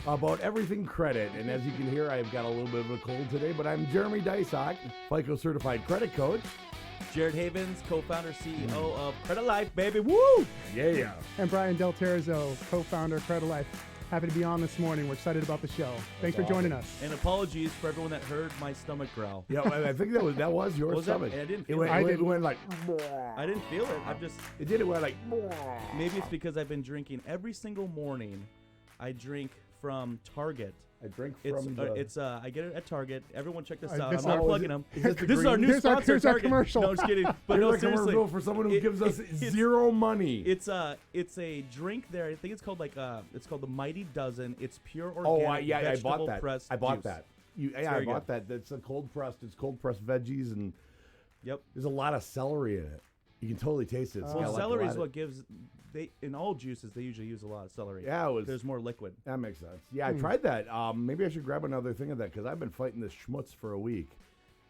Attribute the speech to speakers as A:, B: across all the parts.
A: about everything credit. And as you can hear, I've got a little bit of a cold today, but I'm Jeremy Dysock, FICO certified credit coach.
B: Jared Havens, co-founder, CEO of Credit Life, baby. Woo!
A: Yeah.
C: And Brian Del Terzo, co-founder of Credit Life. Happy to be on this morning. We're excited about the show. Thanks for joining us.
B: And apologies for everyone that heard my stomach growl.
A: Yeah, I think that was your stomach.
B: I didn't
A: It
B: feel
A: went,
B: it.
A: it went like.
B: I didn't feel it.
A: It went like.
B: Maybe it's because I've been drinking every single morning. I drink from Target.
A: I drink
B: It's
A: from
B: I get it at Target. Everyone check this
C: Is
B: out.
C: this
B: I'm not
C: our-
B: plugging them.
A: is this the
B: This is our
A: green-
B: new
C: Here's our-
B: sponsor.
C: here's our
B: Target.
C: commercial.
B: No, just kidding. But
A: Here's
B: no,
A: a commercial
B: seriously.
A: for someone who gives us zero money.
B: It's a drink there. I think it's called it's called the Mighty Dozen. It's pure
A: I
B: organic
A: bought
B: vegetable
A: that.
B: pressed
A: I bought
B: juice.
A: that. I
B: very
A: bought
B: good.
A: that. That's a cold pressed. It's cold pressed veggies, and
B: Yep.
A: there's a lot of celery in it. You can totally taste it. It's got
B: Well,
A: like
B: celery
A: a
B: is
A: lot
B: what
A: of-
B: gives in all juices they usually use a lot of celery.
A: Yeah, it was.
B: There's more liquid.
A: That makes sense. Yeah, I tried that. Maybe I should grab another thing of that because I've been fighting this schmutz for a week.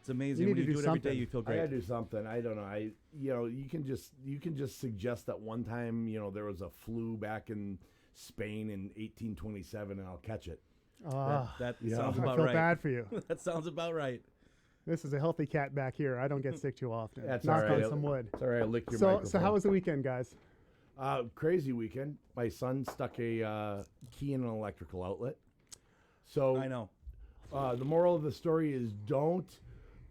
B: It's amazing
C: You
B: when
C: need
B: you
C: to
B: do
C: do
B: it every day.
C: something.
B: You feel
A: I
B: great.
A: gotta do something. I don't know. You can just suggest that one time, there was a flu back in Spain in 1827, and I'll catch it.
B: That
A: Yeah.
B: sounds
C: I
B: about
C: feel
B: right.
C: bad for you.
B: That sounds about right.
C: This is a healthy cat back here. I don't get sick too often.
A: That's
C: Knock
A: all right.
C: on some wood.
A: It's all right. I licked your
C: So
A: microphone.
C: how was the weekend, guys?
A: Crazy weekend. My son stuck a key in an electrical outlet. So
B: I know.
A: The moral of the story is don't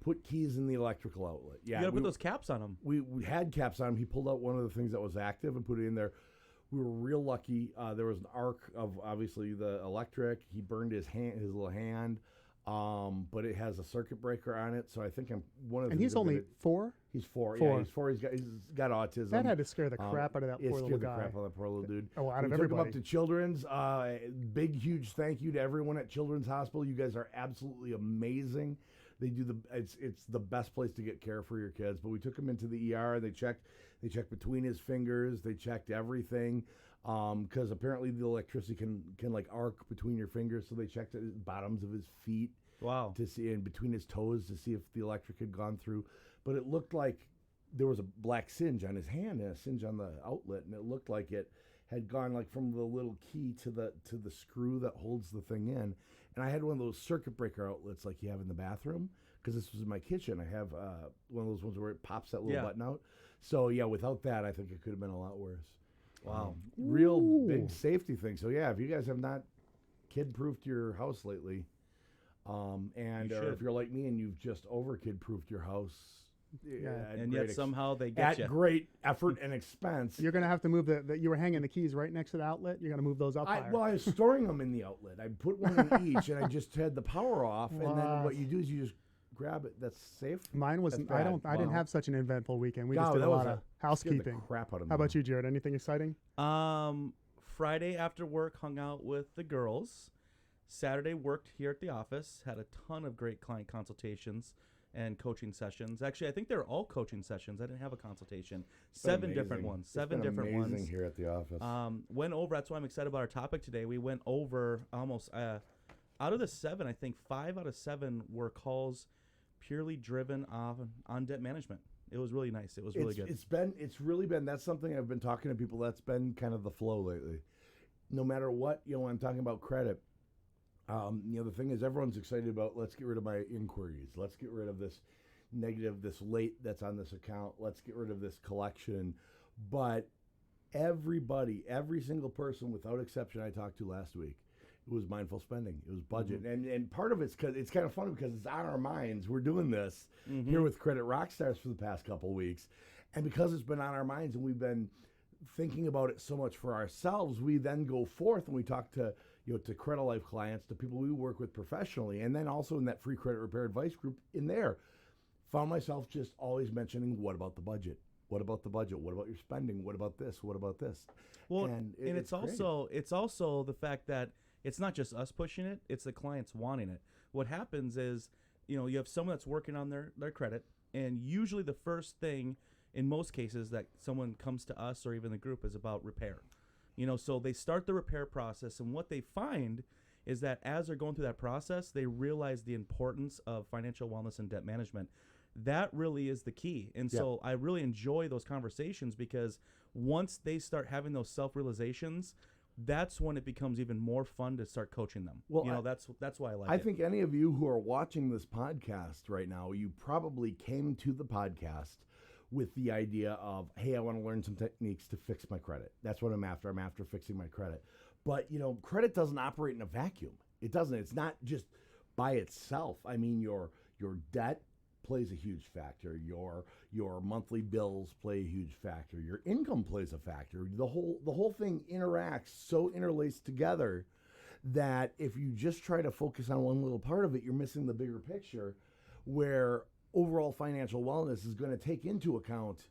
A: put keys in the electrical outlet. Yeah,
B: You gotta put those caps on them.
A: we had caps on him. He pulled out one of the things that was active and put it in there. We were real lucky. There was an arc of obviously the electric. He burned his little hand, but it has a circuit breaker on it. So I think I'm one of the.
C: And
A: things
C: he's
A: I'm
C: only
A: gonna-
C: 4?
A: He's 4. Yeah,
C: Four.
A: he's 4. He's got autism.
C: That had to scare the crap out of that
A: It
C: poor
A: scared
C: little
A: the
C: guy.
A: crap out of that poor little dude.
C: Oh, out of
A: we took him up
C: everybody.
A: to Children's. Big, huge thank you to everyone at Children's Hospital. You guys are absolutely amazing. They do it's the best place to get care for your kids. But we took him into the ER. They checked between his fingers. They checked everything because apparently the electricity can like arc between your fingers. So they checked the bottoms of his feet.
B: Wow.
A: To see, and between his toes to see if the electric had gone through. But it looked like there was a black singe on his hand and a singe on the outlet, and it looked like it had gone like from the little key to the screw that holds the thing in. And I had one of those circuit breaker outlets like you have in the bathroom because this was in my kitchen. I have one of those ones where it pops that little button out. So yeah, without that, I think it could have been a lot worse.
B: Wow.
A: Real big safety thing. So yeah, if you guys have not kid-proofed your house lately, or if you're like me and you've just over kid-proofed your house, at
B: And
A: great
B: yet somehow they get
A: at
B: you.
A: great effort and expense.
C: You're going to have to move you were hanging the keys right next to the outlet. You're going to move those up higher.
A: I was storing them in the outlet. I put one in each, and I just had the power off. And then
C: Wow.
A: what you do is you just grab it. That's safe.
C: Mine was.
A: That's
C: I
A: bad.
C: didn't
A: Wow.
C: have such an eventful weekend. We
A: No,
C: just did
A: that
C: a
A: was
C: lot
A: a-
C: of
A: Scared the
C: housekeeping.
A: crap out of me.
C: How about you, Jared? Anything exciting?
B: Friday after work, hung out with the girls. Saturday worked here at the office. Had a ton of great client consultations and coaching sessions. Actually, I think they're all coaching sessions. I didn't have a consultation. Seven different
A: Amazing.
B: ones.
A: It's
B: Seven
A: been
B: different
A: amazing
B: ones.
A: here at the office.
B: Went over. That's why I'm excited about our topic today. We went over almost out of the 7. I think 5 out of 7 were calls purely driven on debt management. It was really nice. It was really good.
A: It's really been. That's something I've been talking to people. That's been kind of the flow lately. No matter what, when I'm talking about credit, the thing is everyone's excited about. Let's get rid of my inquiries. Let's get rid of this negative, this late that's on this account. Let's get rid of this collection. But everybody, every single person without exception I talked to last week, it was mindful spending. It was budget. And part of it's because it's kind of funny because it's on our minds. We're doing this here with Credit ROCKSTARS for the past couple of weeks. And because it's been on our minds and we've been thinking about it so much for ourselves, we then go forth and we talk to to Credit Life clients, to people we work with professionally, and then also in that free credit repair advice group in there. Found myself just always mentioning, what about the budget? What about the budget? What about your spending? What about this? What about this?
B: Well,
A: and
B: it's also the fact that it's not just us pushing it; it's the clients wanting it. What happens is, you have someone that's working on their credit, and usually the first thing, in most cases, that someone comes to us or even the group is about repair. So they start the repair process, and what they find is that as they're going through that process, they realize the importance of financial wellness and debt management. That really is the key. And so I really enjoy those conversations because once they start having those self-realizations, that's when it becomes even more fun to start coaching them.
A: Well,
B: That's why I like
A: I
B: it.
A: think any of you who are watching this podcast right now, you probably came to the podcast with the idea of, hey, I want to learn some techniques to fix my credit. That's what I'm after. I'm after fixing my credit. But, credit doesn't operate in a vacuum. It doesn't. It's not just by itself. I mean, your debt plays a huge factor. Your monthly bills play a huge factor. Your income plays a factor. The whole thing interacts so interlaced together that if you just try to focus on one little part of it, you're missing the bigger picture, where overall financial wellness is going to take into account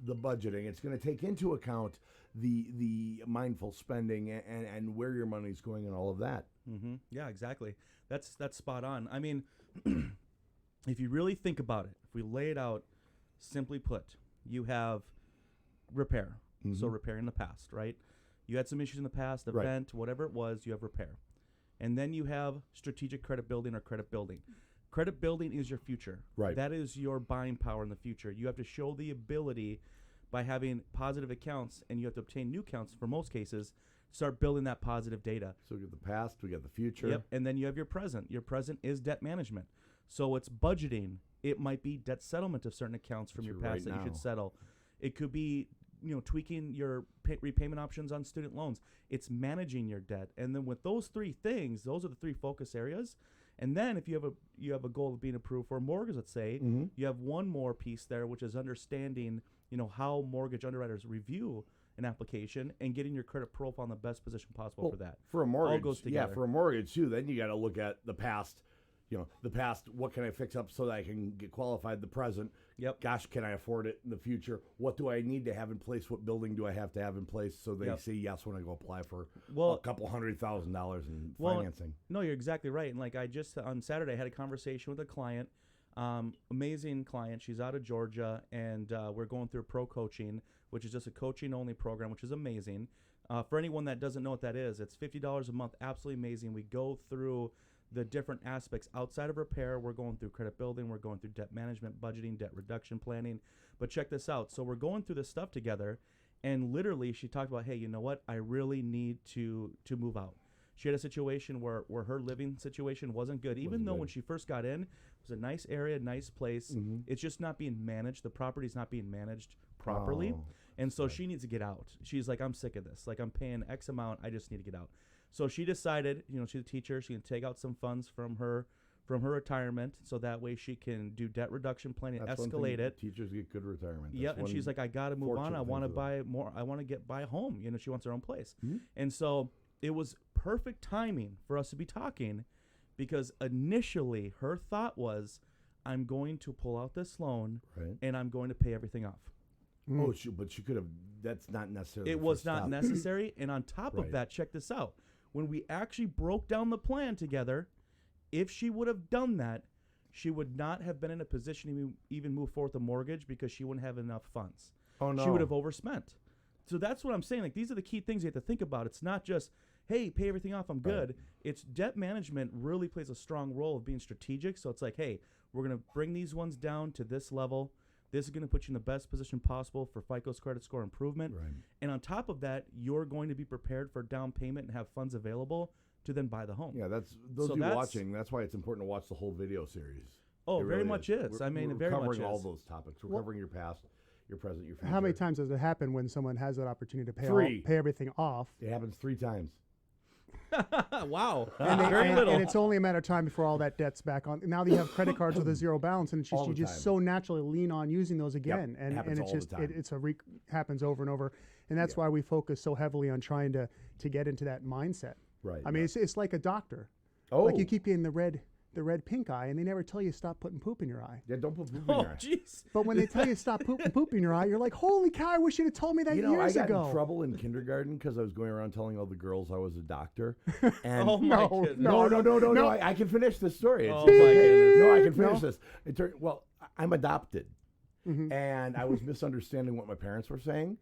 A: the budgeting. It's going to take into account the mindful spending and where your money's going and all of that.
B: Mm-hmm. Yeah, exactly. That's spot on. I mean, if you really think about it, if we lay it out, simply put, you have repair.
A: Mm-hmm.
B: So repair in the past, right? You had some issues in the past,
A: Right.
B: event, whatever it was, you have repair. And then you have strategic credit building or credit building. Credit building is your future.
A: Right.
B: That is your buying power in the future. You have to show the ability by having positive accounts, and you have to obtain new accounts for most cases, start building that positive data.
A: So we got the past, we got the future.
B: Yep. And then you have your present. Your present is debt management. So it's budgeting. It might be debt settlement of certain accounts from your past
A: right
B: that you
A: now.
B: should settle. It could be, tweaking your repayment options on student loans. It's managing your debt. And then with those three things, those are the three focus areas. And then if you have a goal of being approved for a mortgage, let's say,
A: Mm-hmm.
B: you have one more piece there, which is understanding, how mortgage underwriters review an application and getting your credit profile in the best position possible for that.
A: For a mortgage,
B: All goes together.
A: for a mortgage too. Then you got to look at the past. The past. What can I fix up so that I can get qualified? The present.
B: Yep.
A: Gosh, can I afford it in the future? What do I need to have in place? What building do I have to have in place so they
B: Yep.
A: say yes when I go apply for
B: Well,
A: a couple $100,000 in
B: Well,
A: financing?
B: No, you're exactly right. And like I just on Saturday had a conversation with a client, amazing client. She's out of Georgia, and we're going through pro coaching, which is just a coaching only program, which is amazing. For anyone that doesn't know what that is, it's $50 a month. Absolutely amazing. We go through the different aspects outside of repair. We're going through credit building. We're going through debt management, budgeting, debt reduction planning. But check this out. So we're going through this stuff together, and literally she talked about, hey, you know what? I really need to move out. She had a situation where her living situation wasn't good, even though when she first got in, it was a nice area, nice place.
A: Mm-hmm.
B: It's just not being managed. The property's not being managed properly.
A: Oh,
B: And so
A: right.
B: she needs to get out. She's like, I'm sick of this. Like, I'm paying X amount. I just need to get out. So she decided, she's a teacher. She can take out some funds from her retirement, so that way she can do debt reduction planning,
A: That's one
B: escalate
A: thing,
B: it.
A: Teachers get good retirement.
B: Yeah,
A: That's
B: and
A: one
B: she's like, I got to move on.
A: fortunate
B: I
A: thing
B: want to
A: for them.
B: buy more. I want to buy a home. She wants her own place.
A: Mhm.
B: And so it was perfect timing for us to be talking, because initially her thought was, I'm going to pull out this loan
A: Right.
B: and I'm going to pay everything off.
A: Oh, but she could have. That's not necessarily.
B: It
A: the
B: was
A: first
B: not
A: step.
B: necessary. And on top
A: Right.
B: of that, check this out. When we actually broke down the plan together, if she would have done that, she would not have been in a position to even move forward with a mortgage, because she wouldn't have enough funds.
A: Oh no.
B: She would have overspent. So that's what I'm saying. Like, these are the key things you have to think about. It's not just, hey, pay everything off, I'm good. It's debt management really plays a strong role of being strategic. So it's like, hey, we're going to bring these ones down to this level. This is going to put you in the best position possible for FICO's credit score improvement.
A: Right.
B: And on top of that, you're going to be prepared for down payment and have funds available to then buy the home.
A: Yeah, that's those
B: So
A: of you
B: that's-
A: watching. That's why it's important to watch the whole video series.
B: Oh,
A: It
B: very
A: really
B: much is.
A: We're,
B: I mean,
A: we're
B: it very much
A: covering all
B: is.
A: those topics. We're
C: Well-
A: covering your past, your present, your future.
C: How many times does it happen when someone has that opportunity to pay
A: Three.
C: pay everything off?
A: It happens 3 times.
B: Wow.
C: And,
B: Very little.
C: and it's only a matter of time before all that debt's back on. Now that you have credit cards with a zero balance, and it's just
A: All
C: you
A: the
C: just
A: time.
C: so naturally lean on using those again,
A: it happens
C: and it's
A: all the
C: just
A: time.
C: it's happens over and over, and that's
A: Yeah.
C: why we focus so heavily on trying to get into that mindset.
A: Right.
C: I mean, it's like a doctor.
A: oh,
C: Like you keep getting the red pink eye, and they never tell you stop putting poop in your eye.
A: yeah, don't put poop in
B: Oh,
A: your eye.
B: jeez.
C: But when they tell you stop putting poop in your eye, you're like, holy cow! I wish you'd have told me that
A: You know, I
C: years
A: got
C: ago.
A: in trouble in kindergarten because I was going around telling all the girls I was a doctor. And
B: Oh, my
C: No,
B: goodness.
A: no. I can finish this story.
B: Oh,
A: It's-
B: my goodness.
A: No, I can finish
C: No.
A: this. It turned, well, I'm adopted,
C: Mhm.
A: and I was misunderstanding what my parents were saying.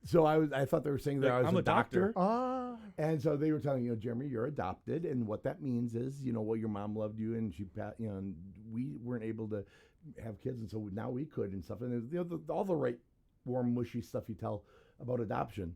A: So I thought they were saying that
B: Like,
A: I was
B: I'm
A: a
B: a doctor.
A: doctor. And so they were telling, Jeremy, you're adopted, and what that means is, well, your mom loved you, and and we weren't able to have kids, and so now we could and stuff, and all the right, warm, mushy stuff you tell about adoption.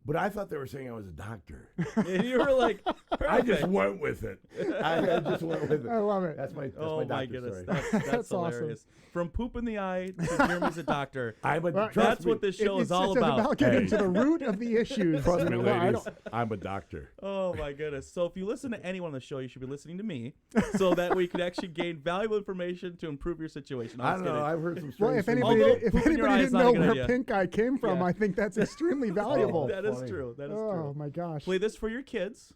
A: But I thought they were saying I was a doctor.
B: And you were like,
A: I just
B: perfect.
A: went with it. I just went with it.
C: I love it.
A: That's my
B: Oh my
A: doctor
B: goodness,
A: story.
B: that's
C: That's awesome.
B: hilarious. From poop in the eye to Jeremy's a doctor.
A: I'm a,
C: Well,
A: trust
B: That's
A: me,
B: what this show
C: It's
B: is all
C: just
B: about.
C: getting
A: Hey.
C: to the root of the issues.
A: Trust me,
C: You know, I
A: ladies.
C: don't-
A: I'm a doctor.
B: Oh my goodness. So if you listen to anyone on the show, you should be listening to me so that we can actually gain valuable information to improve your situation.
A: I
B: was
A: don't know.
B: kidding.
A: I've heard some
C: Well,
A: strange
C: if
A: things.
C: anybody,
B: Although
C: if
B: poop in your
C: anybody
B: eye is
C: didn't
B: not a
C: know
B: good
C: where
B: idea.
C: pink eye came from,
B: Yeah.
C: I think that's extremely valuable.
B: That is
A: funny.
B: true. That is
C: Oh
B: true.
C: my gosh.
B: Play this for your kids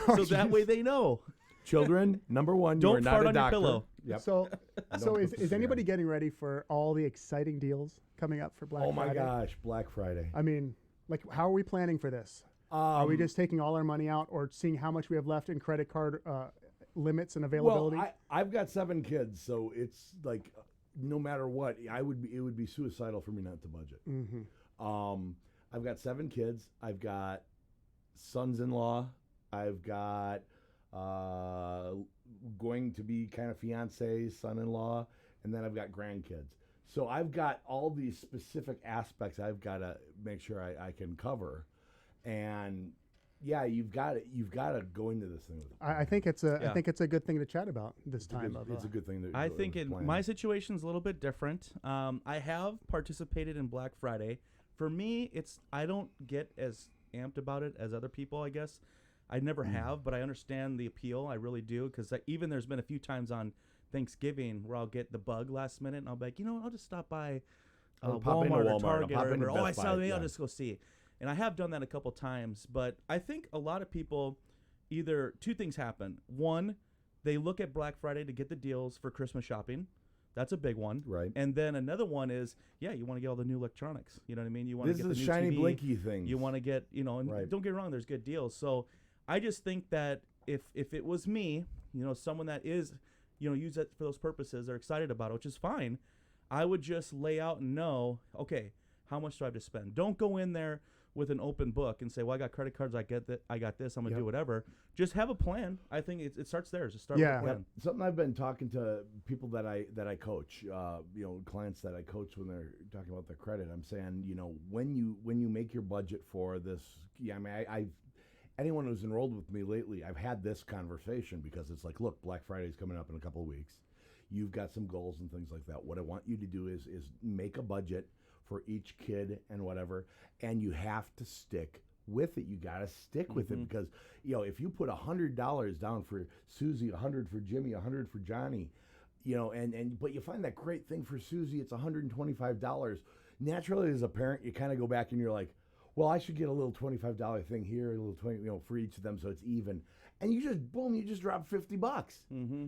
C: Oh,
B: so that
C: jeez.
B: way they know.
A: Children, number one, you
B: Don't
A: are not
B: fart
A: a
B: on your
A: doctor.
B: pillow.
A: Yep.
C: So,
A: Don't
C: so
A: put
C: is
A: the cigar.
C: anybody getting ready for all the exciting deals coming up for Black
A: Oh my
C: Friday?
A: gosh, Black Friday.
C: I mean, like, how are we planning for this? Are we just taking all our money out, or seeing how much we have left in credit card limits and availability?
A: Well, I've got 7 kids, so it's like no matter what, it would be suicidal for me not to budget.
C: Mm-hmm.
A: I've got 7 kids. I've got sons-in-law. I've got going to be kind of fiancés, son-in-law, and then I've got grandkids. So I've got all these specific aspects I've got to make sure I can cover, and yeah, you've got to go into this thing with a plan.
C: I think it's a
B: Yeah.
C: I think it's a good thing to chat about this
A: It's a
C: time
A: good-
C: of.
A: it's a good thing to
B: I
A: go
B: think
A: with
B: in
A: plan.
B: my situation is a little bit different. I have participated in Black Friday. For me, I don't get as amped about it as other people, I guess. I never have, but I understand the appeal. I really do, because even there's been a few times on Thanksgiving where I'll get the bug last minute, and I'll be like, I'll just stop by
A: Or pop into
B: Walmart or
A: Walmart, or
B: Target
A: pop
B: or
A: into
B: whatever. I
A: Best
B: saw
A: Buy,
B: me, I'll
A: yeah.
B: just go see. And I have done that a couple times, but I think a lot of people either two things happen. One, they look at Black Friday to get the deals for Christmas shopping. That's a big one.
A: Right.
B: And then another one is, you want to get all the new electronics. You know what I mean? You want
A: This
B: to get
A: is
B: the new
A: shiny
B: TV.
A: blinky things.
B: You want to get, and
A: Right.
B: don't get me wrong, there's good deals. So I just think that if it was me, someone that is, use it for those purposes, they're excited about it, which is fine. I would just lay out and know, okay, how much do I have to spend? Don't go in there with an open book and say, well, I got credit cards, I got this, I'm gonna
A: Yep.
B: do whatever. Just have a plan. I think it starts there. Just start
C: Yeah.
B: with a plan.
A: Something I've been talking to people that I coach, clients that I coach when they're talking about their credit. I'm saying, when you make your budget for this, anyone who's enrolled with me lately, I've had this conversation because it's like, look, Black Friday's coming up in a couple of weeks. You've got some goals and things like that. What I want you to do is make a budget for each kid and whatever, and you have to stick with it. You got to stick with it because, if you put $100 down for Susie, $100 for Jimmy, $100 for Johnny, but you find that great thing for Susie, it's $125. Naturally, as a parent, you kind of go back and you're like, well, I should get a little $25 thing here, a little 20, for each of them, so it's even. And you just drop $50.
B: Mm-hmm.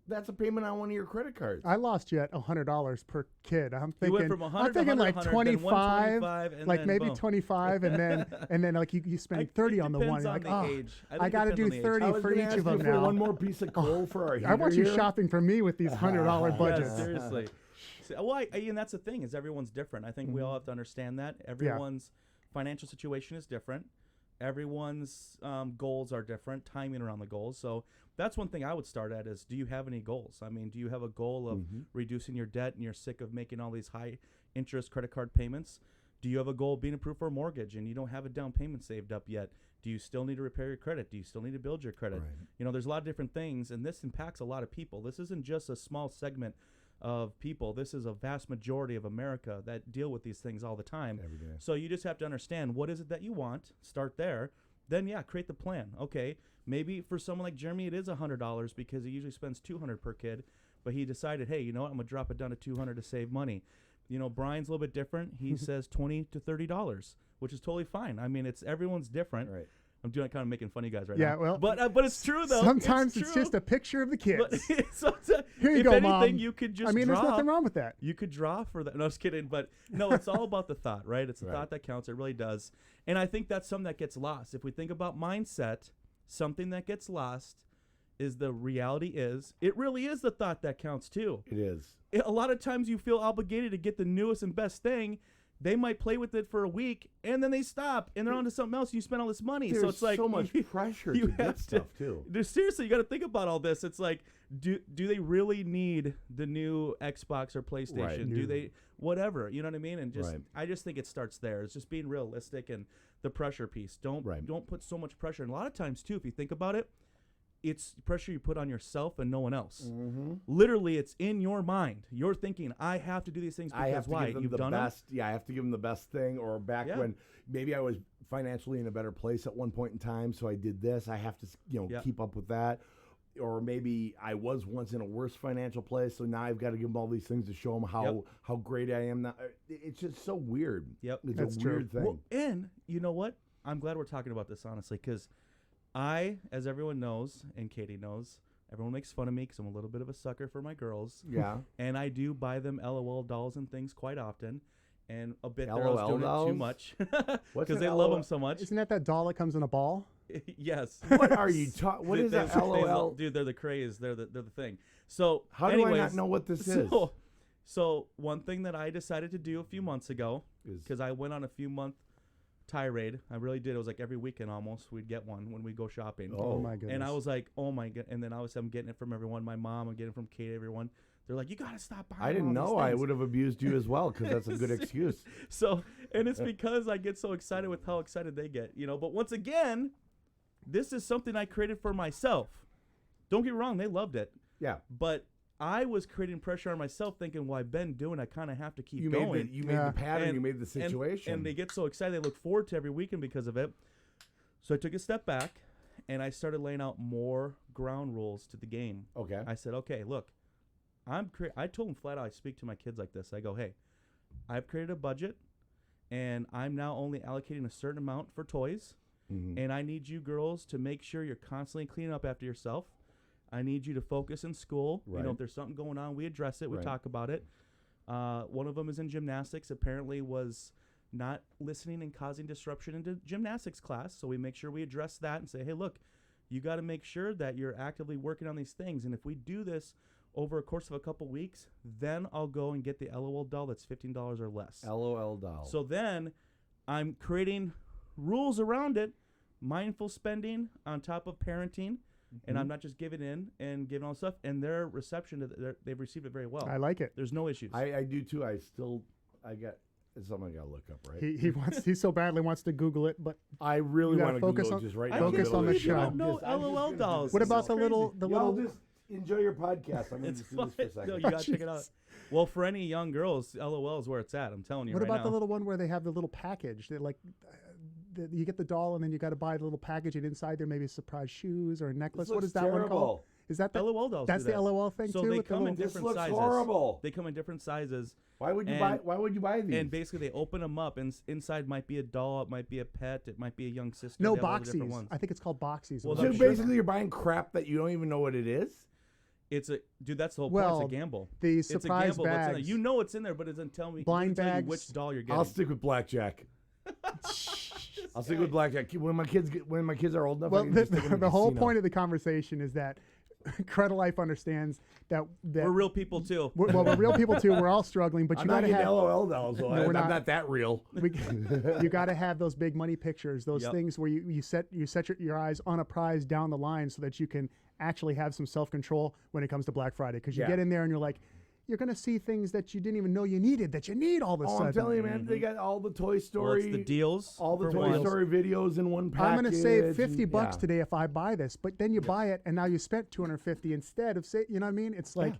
A: That's a payment on one of your credit cards.
C: I lost you at $100 per kid. I'm
B: You
C: thinking,
B: went from 100
C: I'm thinking
B: to
C: like
B: 100, then
C: 25,
B: 125, and
C: like
B: then
C: maybe
B: boom.
C: 25, and then like you spend 30 on the one.
B: Depends
C: You're
B: on
C: like,
B: the
C: oh,
B: age. think
C: I
B: it
C: got to
B: depends
C: do
B: on the age.
C: 30 for each of them
A: for
C: now.
A: one more piece of coal for our heater
C: I want you
A: here.
C: shopping for me with these $100
B: Yeah,
C: budgets.
B: seriously. And that's the thing is everyone's different. I think we all have to understand that everyone's financial situation is different. Everyone's goals are different. Timing around the goals. So that's one thing I would start at is, do you have any goals? I mean, do you have a goal of reducing your debt and you're sick of making all these high interest credit card payments? Do you have a goal of being approved for a mortgage and you don't have a down payment saved up yet? Do you still need to repair your credit? Do you still need to build your credit?
A: Right.
B: There's a lot of different things, and this impacts a lot of people. This isn't just a small segment of people. This is a vast majority of America that deal with these things all the time.
A: Every day.
B: So you just have to understand, what is it that you want? Start there. Then, create the plan. Okay, maybe for someone like Jeremy, it is $100 because he usually spends $200 per kid, but he decided, hey, I'm going to drop it down to $200 to save money. Brian's a little bit different. He says $20 to $30, which is totally fine. I mean, everyone's different.
A: Right.
B: I'm doing kind of making fun of you guys right
C: Yeah,
B: now.
C: well,
B: but it's true though.
C: Sometimes it's
B: true.
C: just a picture of the
B: But
C: kids.
B: Here
C: you
B: if
C: go,
B: anything,
C: Mom.
B: you could just
C: I mean,
B: draw.
C: there's nothing wrong with that.
B: You could draw for that. No, just kidding. But no, it's all about the thought, right? It's the
A: Right.
B: thought that counts. It really does. And I think that's something that gets lost. If we think about mindset, something that gets lost is the reality is it really is the thought that counts too.
A: It is.
B: A lot of times you feel obligated to get the newest and best thing. they might play with it for a week and then they stop and they're on to something else. And you spend all this money.
A: There's
B: So it's like
A: so much pressure
B: you
A: to get
B: have
A: stuff too.
B: Seriously, you got to think about all this. It's like, do they really need the new Xbox or PlayStation?
A: Right.
B: Do they whatever? You know what I mean? And just
A: Right.
B: I just think it starts there. It's just being realistic and the pressure piece. Don't put so much pressure. And a lot of times too, if you think about it, it's pressure you put on yourself and no one else.
A: Mm-hmm.
B: Literally, it's in your mind. You're thinking, I have to do these things because
A: I have to
B: why?
A: give them
B: You've
A: the
B: done
A: best. Yeah, I have to give them the best thing. Or back
B: Yeah.
A: when maybe I was financially in a better place at one point in time, so I did this. I have to, keep up with that. Or maybe I was once in a worse financial place, so now I've got to give them all these things to show them how great I am now. It's just so weird.
B: Yep,
A: It's
C: That's
A: a
C: true.
A: weird thing.
B: Well, and you know what? I'm glad we're talking about this honestly, because I, as everyone knows, and Katie knows, everyone makes fun of me because I'm a little bit of a sucker for my girls.
A: Yeah.
B: And I do buy them LOL dolls and things quite often. And a bit there I
A: LOL
B: was doing it
A: dolls?
B: too much
A: What's
B: because
A: an
B: they love
A: LOL?
B: them so much.
C: Isn't that doll that comes in a ball?
B: Yes.
A: What are you talking? What is
B: They-
A: that?
B: they
A: LOL.
B: dude, they're the craze. They're the thing. So
A: How do
B: anyways,
A: I not know what this is?
B: So one thing that I decided to do a few months ago,
A: Is-
B: because I went on a few month tirade. I really did. It was like every weekend almost we'd get one when we go shopping.
A: Oh.
C: Oh my goodness.
B: And I was like, oh my god! And then obviously I'm getting it from everyone. My mom, I'm getting it from Kate. Everyone. They're like, you gotta stop buying.
A: I didn't
B: all these
A: know. I
B: things."
A: would have abused you as well because that's a good excuse.
B: So, and it's because I get so excited with how excited they get, But once again, this is something I created for myself. Don't get me wrong, they loved it.
A: Yeah.
B: But I was creating pressure on myself, thinking, well, I've been doing, I kind of have to keep
A: You
B: going.
A: made the pattern.
B: And-
A: you made the situation.
B: And they get so excited, they look forward to every weekend because of it. So I took a step back, and I started laying out more ground rules to the game.
A: Okay.
B: I said, okay, look, I told them flat out, I speak to my kids like this. I go, hey, I've created a budget, and I'm now only allocating a certain amount for toys,
A: Mhm.
B: and I need you girls to make sure you're constantly cleaning up after yourself. I need you to focus in school.
A: Right.
B: If there's something going on, we address it. We
A: Right.
B: talk about it. One of them is in gymnastics. Apparently was not listening and causing disruption into gymnastics class. So we make sure we address that and say, hey, look, you got to make sure that you're actively working on these things. And if we do this over a course of a couple weeks, then I'll go and get the LOL doll that's $15 or less.
A: LOL doll.
B: So then I'm creating rules around it, mindful spending on top of parenting. And I'm not just giving in and giving all this stuff. And their reception, they've received it very well.
C: I like it.
B: There's no issues.
A: I do too. It's something I gotta look up, right?
C: He so badly wants to Google it, but
A: I really
C: You
A: want
C: gotta
A: to
C: focus
A: Google
C: on-
A: it just right
B: I
A: now.
C: focus on the show.
B: No LOL dolls.
C: what
B: This
C: about
B: is
C: the
B: crazy.
C: little
A: Y'all just enjoy your podcast. I'm gonna
B: It's
A: just do this for a
B: fine.
A: second.
B: No, you gotta check it out. Well, for any young girls, LOL is where it's at. I'm telling you
C: what
B: right
C: about
B: now.
C: the little one where they have the little package? They you get the doll and then you got to buy the little package, and inside there may be surprise shoes or a necklace.
A: This
C: What
A: looks
C: is that one called?
A: terrible.
C: Is that the
B: LOL dolls
C: That's
B: do
C: the
B: that.
C: LOL thing
B: So
C: too.
B: they
C: with the
B: come in
C: little-
A: This
B: different
A: looks
B: sizes.
A: horrible.
B: They come in different sizes.
A: Why would you
B: And-
A: buy? Why would you buy these?
B: And basically, they open them up, and inside might be a doll, it might be a pet, it might be a young sister.
C: no
B: They have all the different
C: boxies.
B: ones.
C: I think it's called boxies.
B: Well,
A: so
B: that's
A: basically, you're buying crap that you don't even know what it is.
B: It's a dude. That's the whole
C: Well,
B: point. It's a gamble.
C: the
B: It's a
C: surprise
B: gamble. What's in there.
C: bags.
B: You know it's in there, but it doesn't tell me.
C: Blind
B: it doesn't tell you
C: bags.
B: which doll you're getting.
A: I'll stick with blackjack. I'll stick with blackjack. When my kids are old enough, I
C: Well,
A: can just take them to
C: the whole
A: casino.
C: point of the conversation is that Credit Life understands that
B: We're real people too.
C: we're real people too. We're all struggling, but
A: I'm
C: you
A: not
C: got to
A: getting
C: have
A: LOL dolls. So
C: we're
A: I'm
C: not.
A: not that real.
C: you got to have those big money pictures, those
B: Yep.
C: things where you set your eyes on a prize down the line so that you can actually have some self-control when it comes to Black Friday. Because you
A: Yeah.
C: get in there and you're like, you're going to see things that you didn't even know you needed, that you need all of a
A: Oh,
C: sudden.
A: I'm telling you, man, they got all the Toy
B: Well,
A: Story,
B: it's the deals.
A: all the
B: for
A: Toy
B: one.
A: Story videos in one package.
C: I'm going to save $50
A: and-
C: bucks
A: yeah.
C: today if I buy this, but then you buy it and now you spent $250 instead of you know what I mean? It's like,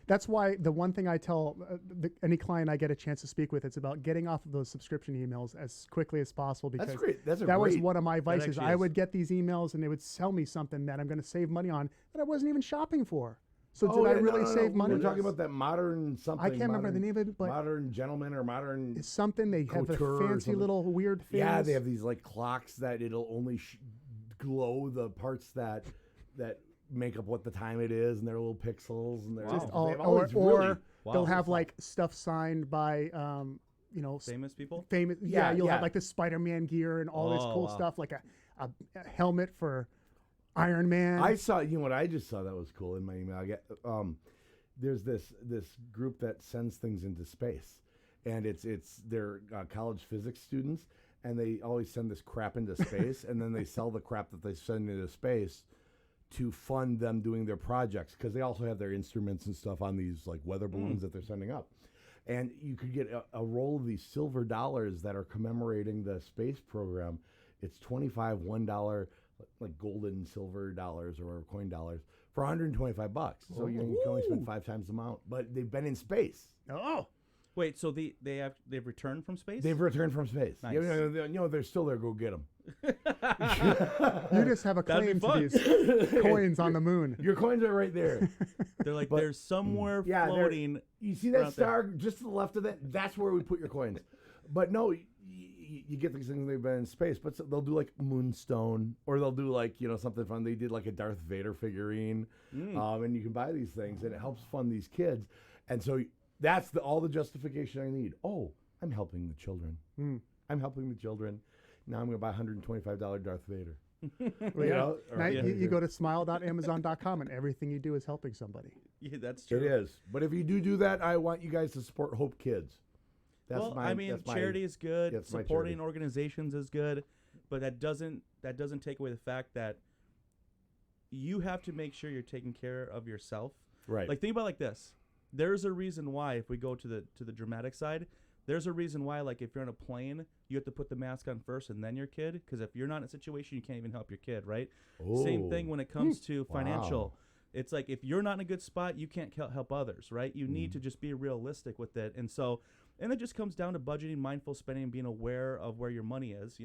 C: that's why the one thing I tell any client I get a chance to speak with, it's about getting off of those subscription emails as quickly as possible, because
A: That's great. That's a
C: that was
A: great.
C: one of my vices.
B: actually
C: I
B: is.
C: would get these emails and they would sell me something that I'm going to save money on that I wasn't even shopping for. So
A: Oh,
C: did I
A: yeah,
C: really
A: no, no,
C: save
A: no.
C: money?
A: We're talking about that modern something.
C: I can't remember the name of it, but
A: modern gentleman or modern.
C: it's something they have the
A: Couture or
C: fancy
A: something.
C: little weird things.
A: Yeah, they have these like clocks that it'll only glow the parts that make up what the time it is, and they're little pixels, and they're
B: Just
A: they
C: all,
A: have all
C: or
A: these really-
C: they'll
B: Wow.
C: have like stuff signed by
B: Famous people.
C: famous.
A: Yeah,
C: You'll
A: yeah.
C: have like the Spider-Man gear and all this
B: Oh,
C: cool
B: wow.
C: stuff, like a helmet for Iron Man.
A: I saw, you know what I just saw that was cool in my email. I get there's this group that sends things into space, and they're college physics students, and they always send this crap into space, and then they sell the crap that they send into space to fund them doing their projects, because they also have their instruments and stuff on these like weather balloons that they're sending up. And you could get a roll of these silver dollars that are commemorating the space program. It's 25 $1 like gold and silver dollars or coin dollars for $125. So you can only spend 5 times the amount, but they've been in space.
C: Oh,
B: Wait, so they've returned from space?
A: They've returned from space.
B: Nice.
A: They're still there. Go get them.
C: you just have a
B: That'd be
C: claim to
B: fun.
C: these coins on the moon.
A: Your coins are right there.
B: They're like,
A: But-
B: there's somewhere
A: Yeah, they're-
B: floating.
A: You see that
B: Out there.
A: star just to the left of that? That's where we put your coins. But no, you get these things, they've been in space, but they'll do like moonstone, or they'll do like, something fun. They did like a Darth Vader figurine, and you can buy these things, and it helps fund these kids. And so that's all the justification I need. Oh, I'm helping the children. I'm helping the children. Now I'm going to buy $125 Darth Vader.
C: Now,
B: Yeah.
C: you go to smile.amazon.com and everything you do is helping somebody.
B: Yeah, that's true.
A: It is. But if you do that, I want you guys to support Hope Kids.
B: Charity is good.
A: that's my
B: Supporting
A: charity.
B: organizations is good, but that doesn't take away the fact that you have to make sure you're taking care of yourself.
A: Right.
B: Like, think about it like this. There's a reason why, if we go to the dramatic side, there's a reason why, like, if you're on a plane, you have to put the mask on first and then your kid, because if you're not in a situation, you can't even help your kid, right? Same thing when it comes to financial.
A: Wow.
B: It's like, if you're not in a good spot, you can't help others, right? You need to just be realistic with it. And it just comes down to budgeting, mindful spending, and being aware of where your money is.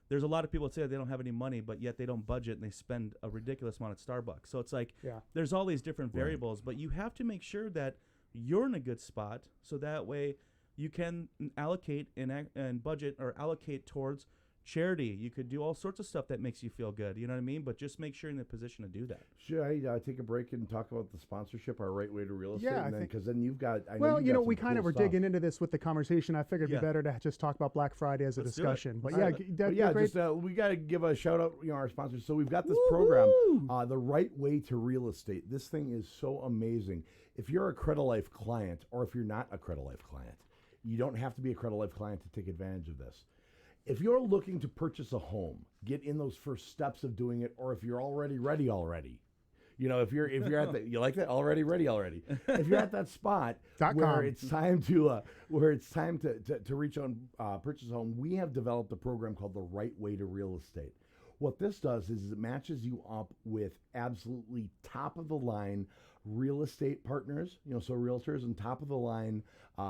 B: There's a lot of people that say they don't have any money, but yet they don't budget and they spend a ridiculous amount at Starbucks. So it's like, there's all these different variables, but you have to make sure that you're in a good spot, so that way you can allocate and budget or allocate towards charity. You could do all sorts of stuff that makes you feel good. You know what I mean? But just make sure you're in a position to do that.
A: Should I take a break and talk about the sponsorship, our right way to real estate?
C: Yeah, I
A: because then you've got.
C: We kind of were digging into this with the conversation. I figured it'd be better to just talk about Black Friday as a
B: Let's do it.
C: discussion. But
A: All
C: yeah,
A: right.
C: that'd
A: But
C: be great.
A: just we got to give a shout out, our sponsors. So we've got this program, the right way to real estate. This thing is so amazing. If you're a Credit Life client, or if you're not a Credit Life client, you don't have to be a Credit Life client to take advantage of this. If you're looking to purchase a home, get in those first steps of doing it, or if you're already ready already. If you're at the, you like that, already ready already. If you're at that spot where it's time to reach on purchase a home, we have developed a program called the Right Way to Real Estate. What this does is it matches you up with absolutely top of the line real estate partners, so realtors, and top of the line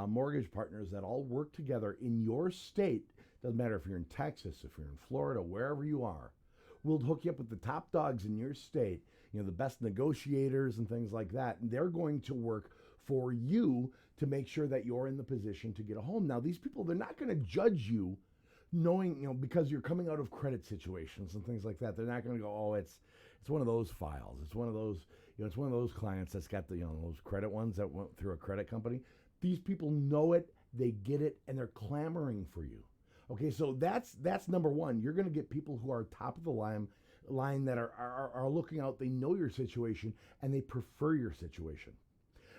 A: mortgage partners that all work together in your state. Doesn't matter if you're in Texas, if you're in Florida, wherever you are. We'll hook you up with the top dogs in your state, the best negotiators and things like that. And they're going to work for you to make sure that you're in the position to get a home. Now, these people, they're not going to judge you knowing, because you're coming out of credit situations and things like that. They're not going to go, oh, it's one of those files. It's one of those, it's one of those clients that's got the, those credit ones that went through a credit company. These people know it, they get it, and they're clamoring for you. Okay, so that's number one. You're going to get people who are top of the line that are looking out. They know your situation, and they prefer your situation.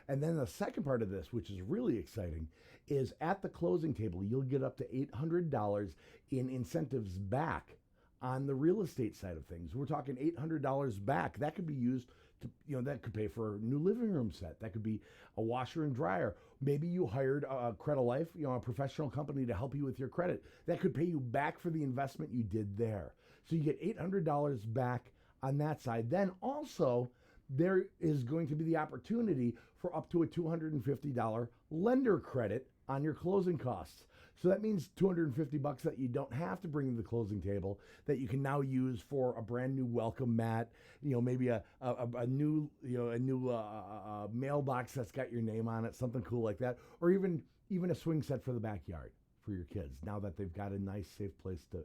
A: And then the second part of this, which is really exciting, is at the closing table, you'll get up to $800 in incentives back on the real estate side of things. We're talking $800 back. That could be used to, that could pay for a new living room set. That could be a washer and dryer. Maybe you hired a Credit Life, a professional company to help you with your credit. That could pay you back for the investment you did there. So you get $800 back on that side. Then also, there is going to be the opportunity for up to a $250 lender credit on your closing costs. So that means $250 that you don't have to bring to the closing table, that you can now use for a brand new welcome mat, maybe a new mailbox that's got your name on it, something cool like that, or even a swing set for the backyard for your kids. Now that they've got a nice, safe place to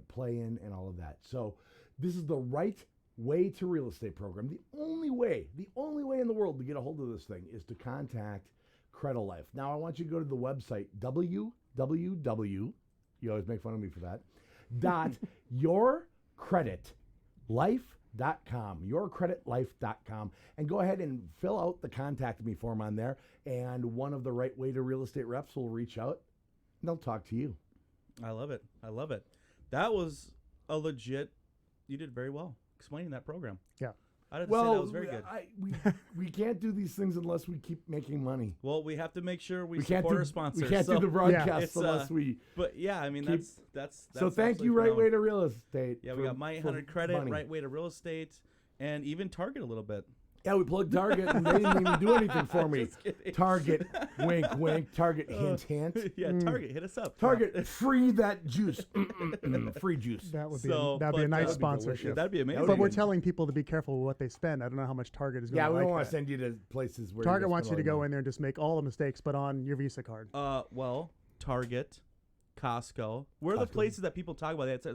A: play in and all of that. So this is the Right Way to Real Estate program. The only way in the world to get a hold of this thing is to contact Credit Life. Now I want you to go to the website www, you always make fun of me for that, .yourcreditlifeinsurance.com. yourcreditlife.com, and go ahead and fill out the contact me form on there, and one of the Right Way to Real Estate reps will reach out and they'll talk to you.
B: I love it. I love it. That was a legit. You did very well explaining that program.
C: Yeah.
B: I'd have to say that was very good.
A: We can't do these things unless we keep making money.
B: Well, we have to make sure we
A: can't
B: support
A: do,
B: our sponsors.
A: We can't
B: so
A: do the broadcast
B: it's,
A: unless we.
B: But yeah, I mean
A: keep,
B: that's
A: so thank
B: absolutely
A: you, Right
B: phenomenal.
A: Way to Real Estate.
B: Yeah, we got My 800 Credit,
A: money.
B: Right Way to Real Estate, and even Target a little bit.
A: Yeah, we plugged Target and they didn't even do anything for me.
B: Just kidding.
A: Target, wink, wink. Target, hint, hint.
B: Yeah, Target, hit us up.
A: Target, free that juice. Free juice.
C: That would be
B: So,
C: that'd be a
B: but,
C: nice
B: that'd be
C: sponsorship.
B: That'd be amazing.
C: But we're telling people to be careful with what they spend. I don't know how much Target is going
A: Yeah,
C: to
A: we
C: like
A: don't want
C: that.
A: to send you to places where
C: Target
A: you
C: wants you to
A: spend all
C: go
A: your
C: in there and just make all the mistakes, but on your Visa card.
B: Well, Target, Costco. Where are the
A: Costco.
B: places that people talk about? It's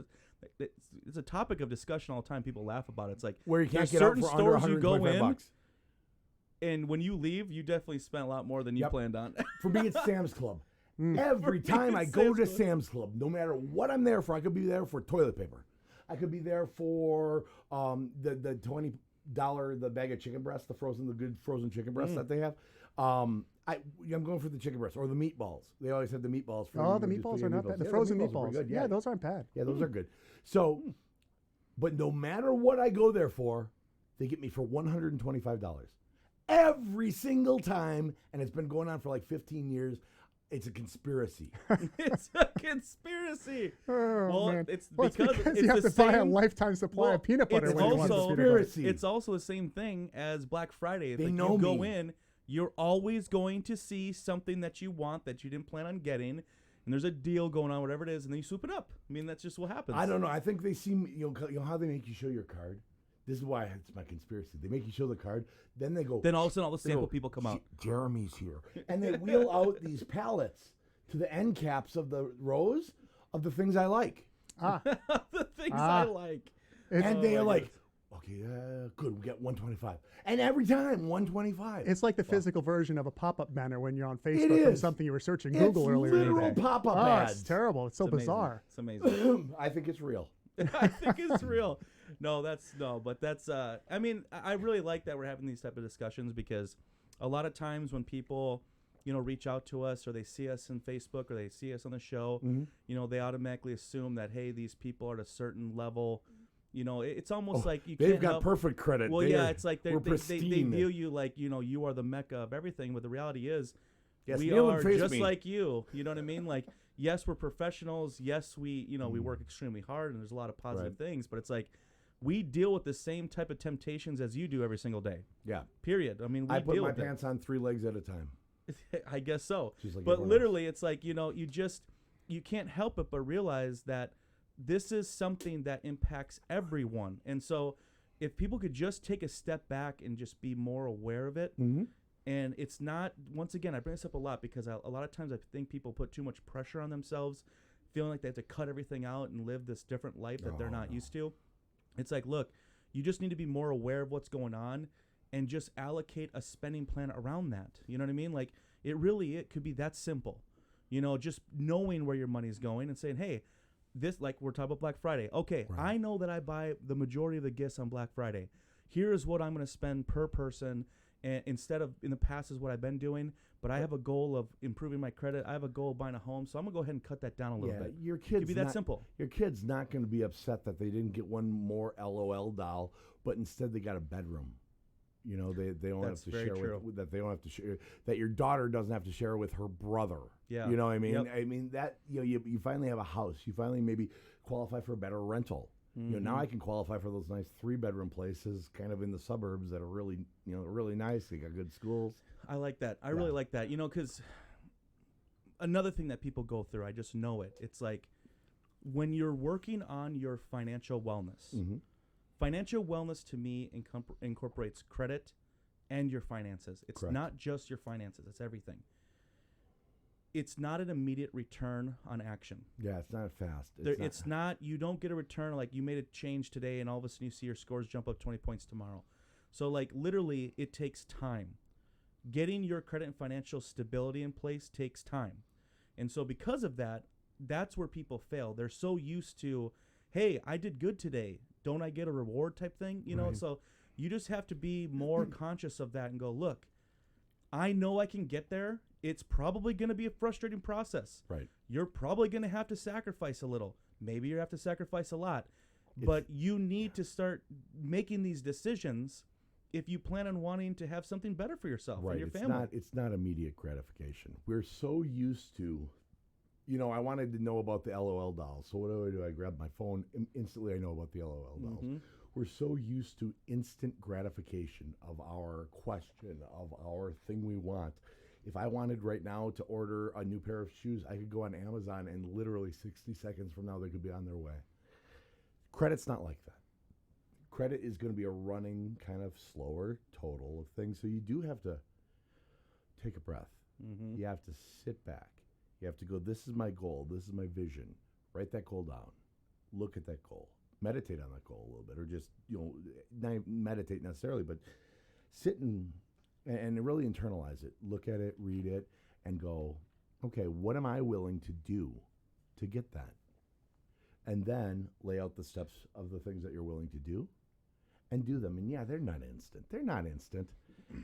B: a topic of discussion all the time. People laugh about it. It's like
A: where you can't
B: there's
A: get out
B: certain
A: for under
B: stores you go in,
A: $125.
B: and when you leave, you definitely spent a lot more than you
A: Yep.
B: planned on.
A: For me, it's Sam's Club. Every time I go to Sam's Club, no matter what I'm there for, I could be there for toilet paper. I could be there for the $20 the bag of chicken breasts, the good frozen chicken breasts that they have. I'm going for the chicken breasts or the meatballs. They always have the meatballs. For
C: Oh, the meatballs are not bad. The frozen
A: are
C: meatballs.
A: pretty good,
C: Yeah, those aren't bad.
A: Yeah, those are good. So, but no matter what I go there for, they get me for $125 every single time, and it's been going on for like 15 years. It's a conspiracy.
B: It's a conspiracy.
C: Oh,
B: Well,
C: man.
B: it's
C: Well,
B: because
C: you
B: it's
C: have
B: the
C: to buy a
B: same-
C: lifetime supply
B: Well,
C: of peanut butter
B: it's
C: when you want the
B: also-
C: peanut butter.
A: Conspiracy.
B: It's also the same thing as Black Friday. It's
A: They
B: like
A: know
B: you go
A: me.
B: in, you're always going to see something that you want that you didn't plan on getting, and there's a deal going on, whatever it is, and then you swoop it up. I mean, that's just what happens.
A: I don't know. I think they see me, you know how they make you show your card? This is why it's my conspiracy. They make you show the card, then they go.
B: Then all of a sudden, all the
A: they go,
B: sample people come out.
A: Jeremy's here, and they wheel out these pallets to the end caps of the rows of the things I like,
B: The things I like.
A: and they
B: my
A: are like, okay, good, we get 125, and every time 125.
C: It's like the physical version of a pop-up banner when you're on
A: It
C: Facebook from
A: is.
C: something you were searching
A: It's
C: Google earlier. in the
A: literal
C: day.
A: pop-up
C: Oh,
A: ads.
C: it's terrible. It's so
B: It's amazing.
C: bizarre.
B: It's amazing.
A: I think it's real.
B: I think it's real. But that's I mean, I really like that we're having these type of discussions, because a lot of times when people, reach out to us, or they see us in Facebook, or they see us on the show, they automatically assume that, hey, these people are at a certain level. It's almost like you
A: They've
B: can't
A: got
B: help.
A: perfect credit.
B: Well,
A: They
B: yeah,
A: are-
B: it's like
A: we're
B: they
A: pristine.
B: view you like, you are the mecca of everything, but the reality is
A: Yes,
B: we
A: kneel and
B: are
A: face
B: just
A: me.
B: like you. You know what I mean? Like, yes, we're professionals. Yes, we work extremely hard, and there's a lot of positive things, but it's like we deal with the same type of temptations as you do every single day.
A: Yeah.
B: Period. I mean, we
A: I put
B: deal
A: my
B: with it.
A: pants on 3 legs at a time.
B: I guess so.
A: Just like
B: But
A: everyone
B: literally, it's like, you can't help it but realize that this is something that impacts everyone. And so if people could just take a step back and just be more aware of it, and it's not, once again, I bring this up a lot because a lot of times I think people put too much pressure on themselves, feeling like they have to cut everything out and live this different life that they're not used to. It's like, look, you just need to be more aware of what's going on and just allocate a spending plan around that. You know what I mean? Like, it could be that simple. Just knowing where your money's going and saying, hey, this, like we're talking about Black Friday. Okay, I know that I buy the majority of the gifts on Black Friday. Here's what I'm going to spend per person, and instead of in the past is what I've been doing. But I have a goal of improving my credit. I have a goal of buying a home, so I'm gonna go ahead and cut that down a little bit.
A: Your
B: It
A: kid's
B: could be that
A: not-
B: simple.
A: Your kid's not going to be upset that they didn't get one more LOL doll, but instead they got a bedroom. They don't
B: That's
A: have to
B: very
A: share
B: true.
A: with that. They don't have to share that. Your daughter doesn't have to share with her brother.
B: Yeah.
A: You know what I mean?
B: Yep.
A: I mean that you finally have a house. You finally maybe qualify for a better rental. Now I can qualify for those nice 3-bedroom places, kind of in the suburbs that are really really nice. They got good schools.
B: I like that. I really like that. Because another thing that people go through, I just know it. It's like when you're working on your financial wellness. Financial wellness to me incorporates credit and your finances. It's
A: Correct.
B: not just your finances. It's everything. It's not an immediate return on action.
A: Yeah, it's not fast.
B: It's not. You don't get a return like you made a change today and all of a sudden you see your scores jump up 20 points tomorrow. So like literally it takes time. Getting your credit and financial stability in place takes time. And so because of that, that's where people fail. They're so used to, hey, I did good today. don't I get a reward type thing? You know, so you just have to be more conscious of that and go, look, I know I can get there. It's probably going to be a frustrating process.
A: Right.
B: You're probably going to have to sacrifice a little. Maybe you have to sacrifice a lot. But you need to start making these decisions if you plan on wanting to have something better for yourself and your family.
A: It's not immediate gratification. We're so used to, you know, I wanted to know about the LOL dolls. So what do? I grab my phone. Instantly I know about the LOL dolls. We're so used to instant gratification of our question, of our thing we want. If I wanted right now to order a new pair of shoes, I could go on Amazon and literally 60 seconds from now they could be on their way. Credit's not like that. Credit is going to be a running kind of slower total of things. So you do have to take a breath. You have to sit back. You have to go, this is my goal. This is my vision. Write that goal down. Look at that goal. Meditate on that goal a little bit, or just, you know, not meditate necessarily, but sit and really internalize it. Look at it, read it, and go, okay, what am I willing to do to get that? And then lay out the steps of the things that you're willing to do and do them. And yeah, they're not instant.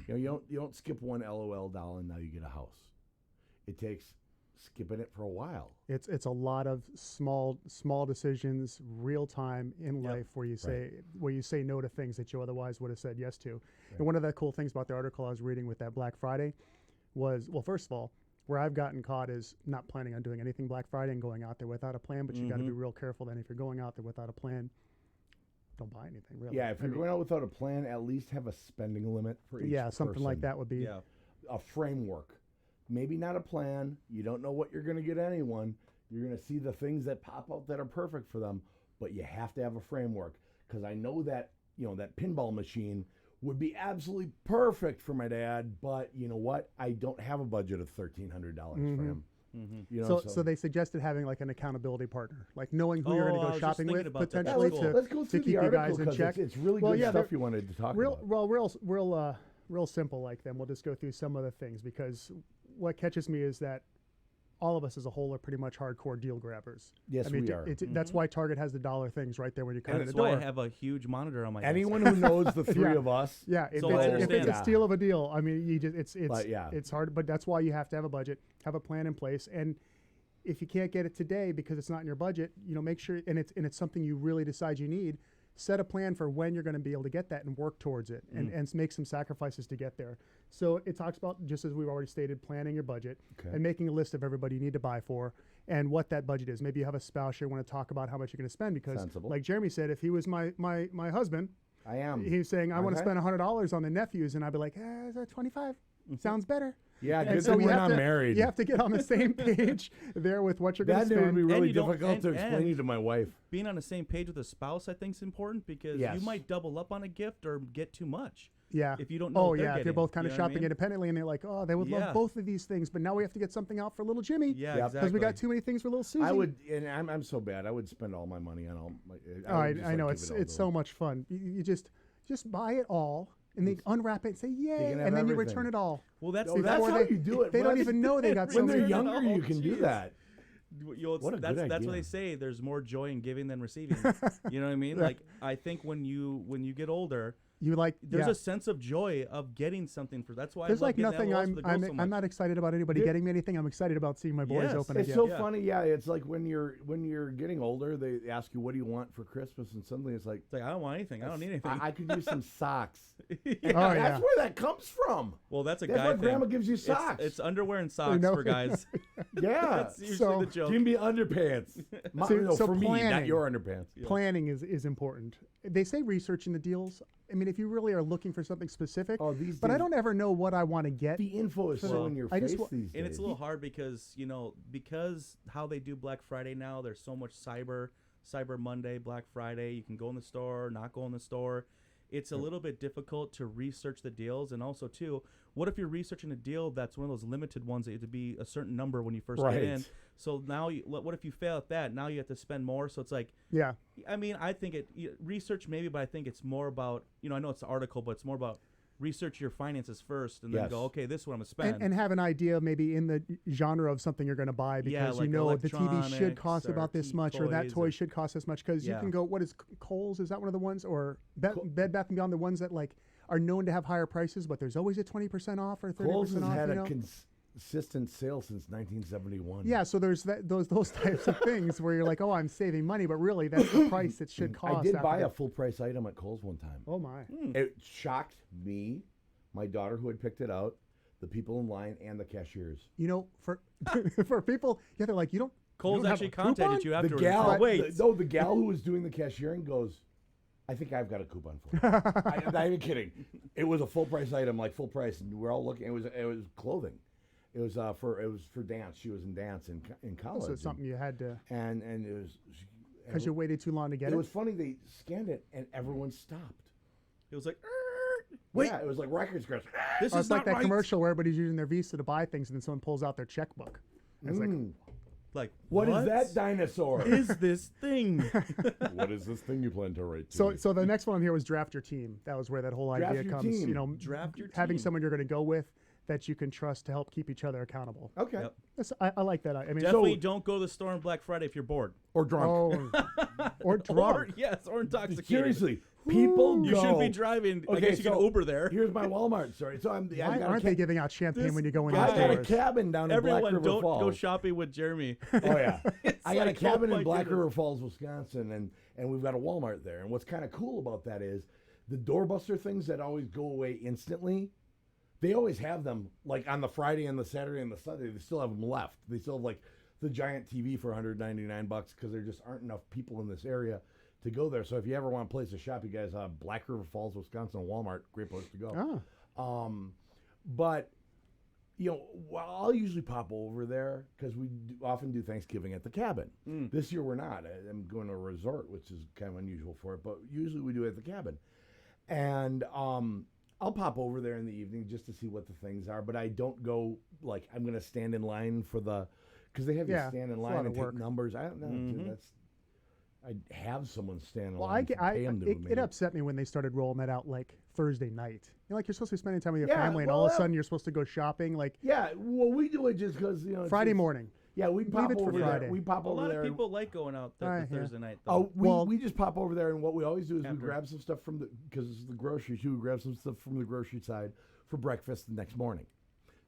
A: You know, you don't skip one LOL doll and now you get a house. It takes skipping it for a while.
C: It's a lot of small decisions, real time in life where you say no to things that you otherwise would have said yes to. And one of the cool things about the article I was reading with that Black Friday was, well, first of all, where I've gotten caught is not planning on doing anything Black Friday and going out there without a plan, but you got to be real careful then if you're going out there without a plan, don't buy anything, really.
A: Yeah, if you're going out without a plan, at least have a spending limit for each person.
C: Something like that would be
A: a framework. Maybe not a plan. You don't know what you're going to get anyone. You're going to see the things that pop out that are perfect for them, but you have to have a framework, because I know that, you know, that pinball machine would be absolutely perfect for my dad, but you know what? I don't have a budget of $1,300 for him. You know,
C: so they suggested having like an accountability partner, like knowing who you're going to go shopping with
B: That.
C: potentially
A: let's go through
C: to keep
A: the
C: you guys in
A: article,
C: check.
A: It's really good stuff you wanted to talk about.
C: Well, real simple like them. We'll just go through some of the things, because what catches me is that all of us as a whole are pretty much hardcore deal grabbers.
A: Yes,
C: I mean,
A: we are.
C: That's why Target has the dollar things right there when you come in the
B: That's
C: door.
B: why I have a huge monitor on my desk.
A: Anyone who knows the three of us,
C: if
B: understand
C: it's a
B: that.
C: steal of a deal, I mean, you just
A: But
C: it's hard, but that's why you have to have a budget, have a plan in place, and if you can't get it today because it's not in your budget, you know, make sure and it's something you really decide you need. Set a plan for when you're going to be able to get that and work towards it, and make some sacrifices to get there. So it talks about, just as we've already stated, planning your budget and making a list of everybody you need to buy for and what that budget is. Maybe you have a spouse you want to talk about how much you're going to spend, because like Jeremy said, if he was my husband,
A: I am.
C: He's saying, I want to spend $100 on the nephews, and I'd be like, is that 25? Sounds better.
A: Yeah,
C: And
A: good
C: so
A: thing
C: you
A: we're
C: have
A: not
C: to-
A: married.
C: You have to get on the same page there with what you're going to
A: That would
C: spend.
A: be really
B: you don't-
A: difficult to
B: and-
A: explain you to my wife.
B: Being on the same page with a spouse, I think, is important, because
A: Yes.
B: you might double up on a gift or get too much.
C: Yeah.
B: If you don't know
C: Oh,
B: what they're
C: yeah. If you're
B: getting,
C: both kind
B: you
C: of
B: know what I
C: shopping
B: mean?
C: independently, and they're like, oh, they would love both of these things, but now we have to get something out for little Jimmy.
B: Yeah,
A: Yep.
C: Because
B: exactly.
C: we got too many things for little Susie.
A: I would, and I'm so bad. I would spend all my money on all my.
C: I know it's so much fun. You just buy it all and then unwrap it and say yay,
A: can have
C: and then you
A: everything.
C: return it all.
B: Well, that's
A: Oh, that's
C: before
A: how
C: they-
A: you do it.
C: They don't
A: What?
C: even know they got so
A: When they're
C: many.
A: younger, you
B: Oh,
A: can do
B: jeez.
A: that.
B: What
A: a good
B: that's what
A: idea.
B: they say. There's more joy in giving than receiving. You know what I mean? Like, I think when you get older,
C: You like
B: there's a sense of joy of getting something for. That's why
C: There's
B: I love
C: like
B: getting
C: nothing.
B: LOLs for the girls so much.
C: I'm not excited about anybody getting me anything. I'm excited about seeing my boys
B: Yes.
C: open
A: It's
C: again.
A: so
B: Yeah.
A: funny. Yeah, it's like when you're getting older, they ask you, "What do you want for Christmas?" And suddenly it's like,
B: It's like, I don't want anything. I don't need anything.
A: I could use some socks.
B: Yeah.
A: And
C: Oh,
A: that's
C: yeah.
A: where that comes from.
B: Well, that's a
A: That's
B: guy
A: why
B: thing.
A: Grandma gives you socks.
B: It's underwear and socks
C: know.
B: for guys.
A: Yeah.
B: That's usually
C: So-
B: the joke.
A: Give me underpants.
C: So
A: For me, not
C: planning.
A: your underpants.
C: Planning is important. They say researching the deals. I mean, if you really are looking for something specific,
A: Oh, these
C: but I
A: days-
C: don't ever know what I want to get.
A: The info is so in your
C: I just
A: face
C: wa-
A: these days.
B: And it's a little hard because because how they do Black Friday now, there's so much Cyber Monday, Black Friday. You can go in the store, not go in the store. It's a little bit difficult to research the deals, and also too, what if you're researching a deal that's one of those limited ones that you have to be a certain number when you first get in? So now, what if you fail at that? Now you have to spend more. So it's like,
C: Yeah.
B: I mean, I think research maybe, but I think it's more about I know it's an article, but it's more about research your finances first, and then
A: Yes.
B: go, okay, this is what I'm gonna spend.
C: And have an idea maybe in the genre of something you're going to buy because
B: Yeah,
C: you
B: like
C: know the TV should
B: electronics
C: cost
B: or
C: about this much or that
B: toys
C: toy
B: or-
C: should cost this much because you
B: Yeah.
C: can go, what is Kohl's? Is that one of the ones? Or Bed Bath & Beyond, the ones that like are known to have higher prices, but there's always a 20% off or 30%
A: Kohl's has
C: off,
A: had
C: you
A: a
C: know?
A: consistent sale since 1971.
C: Yeah, so there's those types of things where you're like, oh, I'm saving money, but really that's the price it should cost.
A: I did
C: after
A: buy
C: the-
A: a full price item at Kohl's one time.
C: Oh my.
A: It shocked me, my daughter who had picked it out, the people in line, and the cashiers.
C: You know, for for people, yeah, they're like, you don't.
B: Cole's
C: you don't have
B: actually
C: a coupon?
B: contacted you
A: The
B: afterwards.
A: gal,
B: Wait,
A: the gal who was doing the cashiering goes, I think I've got a coupon for you. I'm not even kidding. It was a full price item, like full price, and we're all looking. It was clothing. It was for dance. She was in dance in college.
C: So it's something you had to
A: and it was
C: because you waited too long to get
A: It
C: it.
A: was funny. They scanned it and everyone stopped.
B: it was like,
A: Wait, yeah, it was like record scratch.
B: this
C: Oh,
B: is
C: it's like
B: not
C: that
B: right.
C: commercial where everybody's using their Visa to buy things, and then someone pulls out their checkbook. And it's like,
B: Like,
A: What is that dinosaur?
B: is this thing?
A: What is this thing you plan to write to?
C: so the next one on here was draft your team. That was where that whole
A: Draft
C: idea
A: your
C: comes.
A: team.
C: You know,
B: Draft your
C: having
B: team.
C: someone you're going to go with that you can trust to help keep each other accountable.
A: Okay.
B: Yep.
C: I like that. I mean,
B: Definitely don't go to the store on Black Friday if you're bored.
A: Or drunk.
C: or
B: Or,
C: drunk.
B: yes, or intoxicated.
A: Seriously, people
B: You
A: go.
B: shouldn't be driving. I
A: Okay,
B: guess you can
A: so
B: Uber there.
A: Here's my Walmart story. So
C: Why aren't they giving out champagne
B: This
C: when you go in
B: guy-
C: the
A: I got a
C: stores?
A: cabin down in Black
B: Everyone,
A: River
B: don't
A: Falls.
B: go shopping with Jeremy.
A: Oh yeah,
B: It's
A: I got
B: like,
A: a cabin
B: oh
A: in
B: my
A: Black
B: goodness.
A: River Falls, Wisconsin, and we've got a Walmart there. And what's kind of cool about that is the doorbuster things that always go away instantly. They always have them like on the Friday and the Saturday and the Sunday. They still have them left. They still have like the giant TV for $199 because there just aren't enough people in this area to go there. So if you ever want a place to shop, you guys have Black River Falls, Wisconsin, Walmart, great place to go. But you know, well, I'll usually pop over there because we often do Thanksgiving at the cabin. This year we're not. I'm going to a resort, which is kind of unusual for it, but usually we do it at the cabin. And I'll pop over there in the evening just to see what the things are, but I don't go like I'm going to stand in line for the because they have you stand in
C: it's a
A: line
C: lot
A: and
C: of
A: take
C: work.
A: numbers. I don't know. Dude, that's I'd have someone stand in
C: Well,
A: line. Pay them to do
C: it upset me when they started rolling that out like Thursday night. You know, like you're supposed to be spending time with your
A: Yeah,
C: family, and
A: well,
C: all of a
A: that-
C: sudden you're supposed to go shopping. Like
A: Yeah, well, we do it just because you know
C: Friday
A: it's,
C: morning.
A: Yeah, we pop
C: it for
A: over there.
C: Friday.
A: We pop
B: A
A: over
B: lot
A: there.
B: of people like going out there
C: Right, yeah.
B: Thursday night,
A: Oh,
B: though.
A: we just pop over there, and what we always do is
B: After.
A: we grab some stuff from because it's the grocery too. We grab some stuff from the grocery side for breakfast the next morning.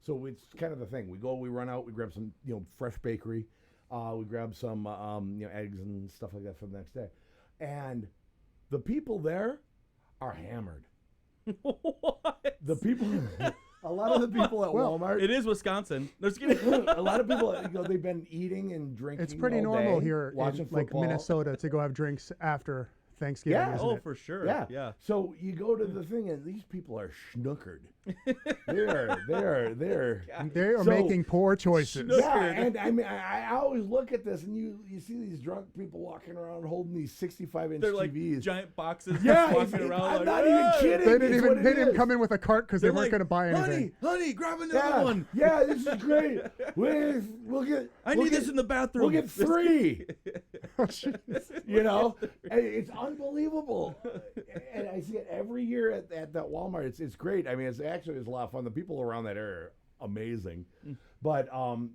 A: So it's kind of the thing. We go, we run out, we grab some fresh bakery, we grab some eggs and stuff like that for the next day, and the people there are hammered.
B: What?
A: The people, a lot of the people at Walmart.
B: It is Wisconsin. There's gonna
A: A lot of people, they've been eating and drinking.
C: It's pretty
A: all
C: normal
A: day,
C: here
A: watching
C: in like
A: football.
C: Minnesota to go have drinks after Thanksgiving.
A: Yeah.
C: Isn't
B: Oh,
C: it?
B: for sure.
A: Yeah.
B: Yeah.
A: So you go to the thing, and these people are schnookered. They're.
C: They are
A: So-
C: making poor choices.
A: Yeah, and I mean, I always look at this, and you see these drunk people walking around holding these 65-inch
B: They're like
A: TVs.
B: giant boxes
A: Yeah,
B: just walking around.
A: I'm
B: like,
A: not even
B: "Hey!"
A: kidding.
C: They
A: It's what it
C: didn't
A: is.
C: come in with a cart because they
B: They're
C: weren't
B: like,
C: going to buy anything.
B: Honey, grab another
A: Yeah,
B: one.
A: yeah, this is great. We'll get.
B: I
A: we'll
B: need
A: get,
B: this in the bathroom.
A: We'll get 3.
C: Oh, jeez.
A: You know, and it's unbelievable, and I see it every year at that Walmart. It's great. I mean, it's a lot of fun. The people around that area are amazing, but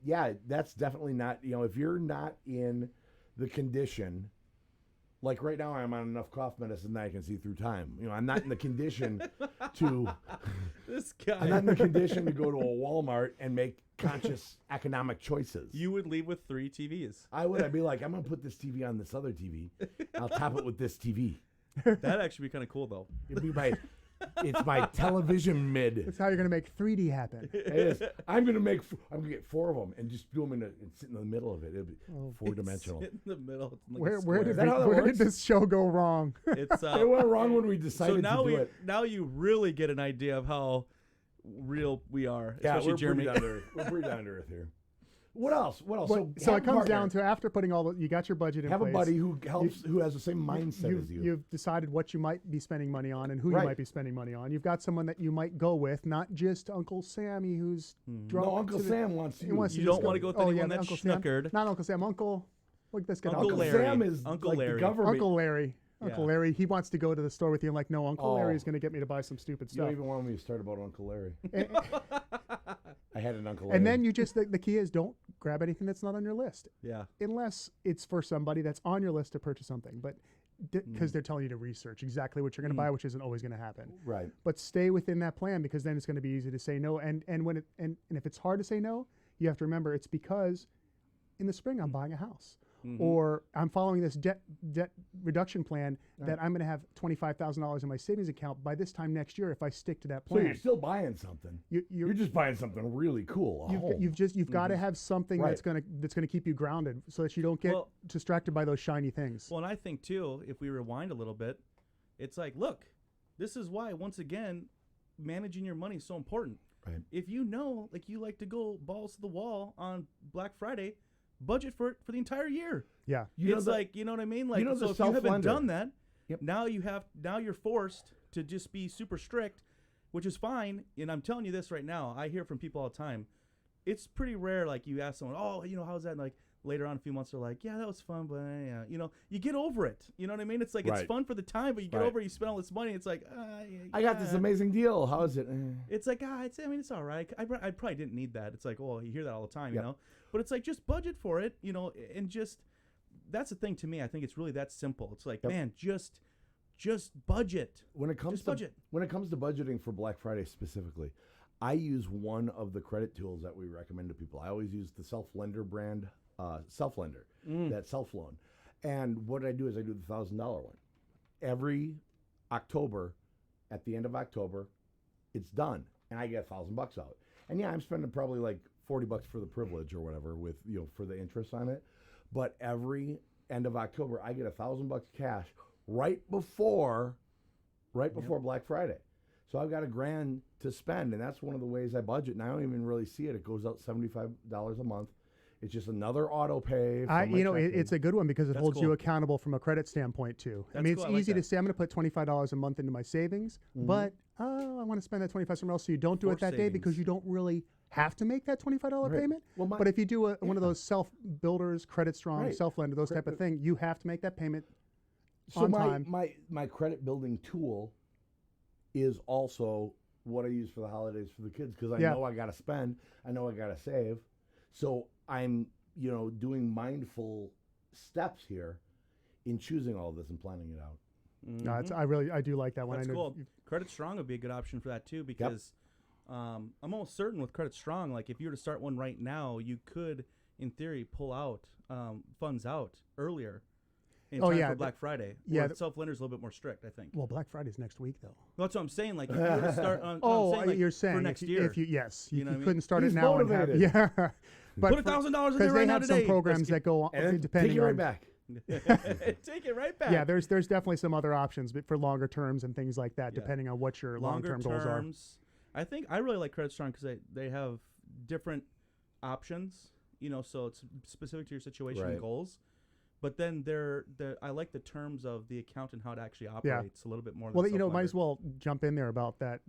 A: yeah, that's definitely not. If you're not in the condition, like right now, I'm on enough cough medicine that I can see through time. I'm not in the condition to.
B: This guy.
A: I'm not in the condition to go to a Walmart and make conscious economic choices.
B: You would leave with 3 TVs.
A: I'd be like, I'm gonna put this TV on this other TV. I'll top it with this TV.
B: That'd actually be kind of cool, though.
A: It'd be it's my television mid.
C: That's how you're going to make 3D happen.
A: It is. I'm gonna get 4 of them and just do them and sit in the middle of it. It'll be 4-dimensional.
B: Sit in the middle. It's like a
C: Where
B: square.
C: did
A: works?
C: this show go wrong?
B: It's
A: It went wrong when we decided
B: so now
A: to do it.
B: now you really get an idea of how real we are,
A: Yeah,
B: especially
A: we're
B: Jeremy.
A: pretty down to earth. We're pretty down to earth here. What else?
C: So
A: have
C: it comes
A: a
C: down
A: partner.
C: to after putting you got your budget in
A: have
C: place.
A: a buddy who helps, who has the same mindset as you.
C: You've decided what you might be spending money on and who
A: Right.
C: you might be spending money on. You've got someone that you might go with, not just Uncle Sammy who's drunk.
A: No, Uncle
C: to the-
A: Sam wants
C: he
A: you.
C: wants
B: You
C: to
B: don't
C: just
B: wanna go with
C: oh,
B: anyone
C: yeah,
B: that's
C: Uncle Sam.
B: schnookered.
C: Not Uncle Sam, Uncle. Look, this guy.
B: Uncle
A: Uncle
B: Larry.
A: Sam is
B: Uncle
A: like
B: Larry.
A: the government.
C: Uncle Larry. Uncle
B: Yeah.
C: Larry, he wants to go to the store with you. I'm like, no, Uncle Larry
A: Oh.
C: is going to get me to buy some stupid
A: You
C: stuff.
A: don't even want me to start about Uncle Larry.
C: and,
A: I had an Uncle Larry.
C: and then you just, the key is don't grab anything that's not on your list.
B: Yeah.
C: Unless it's for somebody that's on your list to purchase something. But because they're telling you to research exactly what you're going to buy, which isn't always going to happen.
A: Right.
C: But stay within that plan, because then it's going to be easy to say no. And when if it's hard to say no, you have to remember it's because in the spring I'm buying a house, or I'm following this debt reduction plan that I'm going to have $25,000 in my savings account by this time next year if I stick to that
A: So
C: plan.
A: you're still buying something.
C: You're
A: You're just buying something really cool. a home.
C: you've got to have something
A: Right.
C: that's gonna keep you grounded, so that you don't get
B: Well-
C: distracted by those shiny things.
B: Well, and I think too, if we rewind a little bit, it's like, look, this is why once again, managing your money is so important.
A: Right.
B: If you know, like you like to go balls to the wall on Black Friday, budget for it for the entire year.
C: Yeah.
A: You know
B: It's
A: the-
B: like, you know what I mean? Like,
A: know
B: so
A: the
B: if you haven't
A: self-lender.
B: done that,
A: Yep.
B: now you're forced to just be super strict, which is fine. And I'm telling you this right now, I hear from people all the time. It's pretty rare, like you ask someone, oh, how's that? And like later on, a few months, they're like, yeah, that was fun, but yeah, you get over it. You know what I mean? It's like, it's
A: Right.
B: fun for the time, but you get
A: Right.
B: over it, you spend all this money. It's like,
A: I got this
B: yeah.
A: amazing deal. How is it?
B: It's like, it's all right. I probably didn't need that. It's like, oh, you hear that all the time,
A: Yep.
B: But it's like, just budget for it, and just, that's the thing to me. I think it's really that simple. It's like,
A: Yep.
B: man, just budget.
A: When it comes
B: Just
A: to
B: budget.
A: when it comes to budgeting for Black Friday specifically, I use one of the credit tools that we recommend to people. I always use the Self-Lender brand, Self-Lender, that self-loan. And what I do is I do the $1,000 one. Every October, at the end of October, it's done, and I get $1,000 out. And yeah, I'm spending probably like $40 for the privilege or whatever with for the interest on it. But every end of October, I get $1,000 cash right before Black Friday. So I've got $1,000 to spend, and that's one of the ways I budget. And I don't even really see it. It goes out $75 a month. It's just another auto pay.
C: It's a good one because it
B: That's
C: holds you
B: cool.
C: accountable from a credit standpoint too. I
B: That's
C: mean,
B: cool.
C: it's
B: I like
C: easy to
B: that.
C: say I'm going to put $25 a month into my savings, but I want to spend that $25 somewhere else. So you don't do it
B: For
C: that day because
B: savings.
C: you don't really have to make that $25
A: Right.
C: payment.
A: Well,
C: but if you do one of those self-builders, Credit Strong,
A: Right.
C: Self-Lender, those type of thing, you have to make that payment
A: So
C: on time.
A: my credit building tool is also what I use for the holidays for the kids, because I
C: Yeah.
A: know I got to spend, I know I got to save. So I'm doing mindful steps here in choosing all this and planning it out.
C: No, I do like that one.
B: That's
C: I know
B: cool. Credit Strong would be a good option for that too, because I'm almost certain with Credit Strong, like if you were to start one right now, you could, in theory, pull out funds out earlier in
C: Oh,
B: time
C: yeah,
B: for Black Friday.
C: yeah,
B: Where Self-Lender's a little bit more strict, I think.
C: Well, Black Friday's next week though.
B: That's what I'm saying. Like if you were to start on,
C: You're saying
B: for next
C: if
B: year.
C: you yes, you
B: You know what I mean?
C: couldn't start
A: He's
C: it now and have
A: motivated.
C: yeah. But
B: Put $1,000 in there
C: because they
B: right now
C: have
B: today.
C: some programs that go on
A: And then
C: depending
A: take it right
C: on
A: back.
B: Take it right back.
C: Yeah, there's definitely some other options but for longer terms and things like that,
B: Yeah.
C: depending on what your
B: longer
C: long-term goals are.
B: terms. I think I really like Credit Strong because they have different options. So it's specific to your situation and
A: Right.
B: goals. But then I like the terms of the account and how it actually operates a little bit more.
C: Well,
B: than
C: might
B: Self-Lender.
C: as well jump in there about that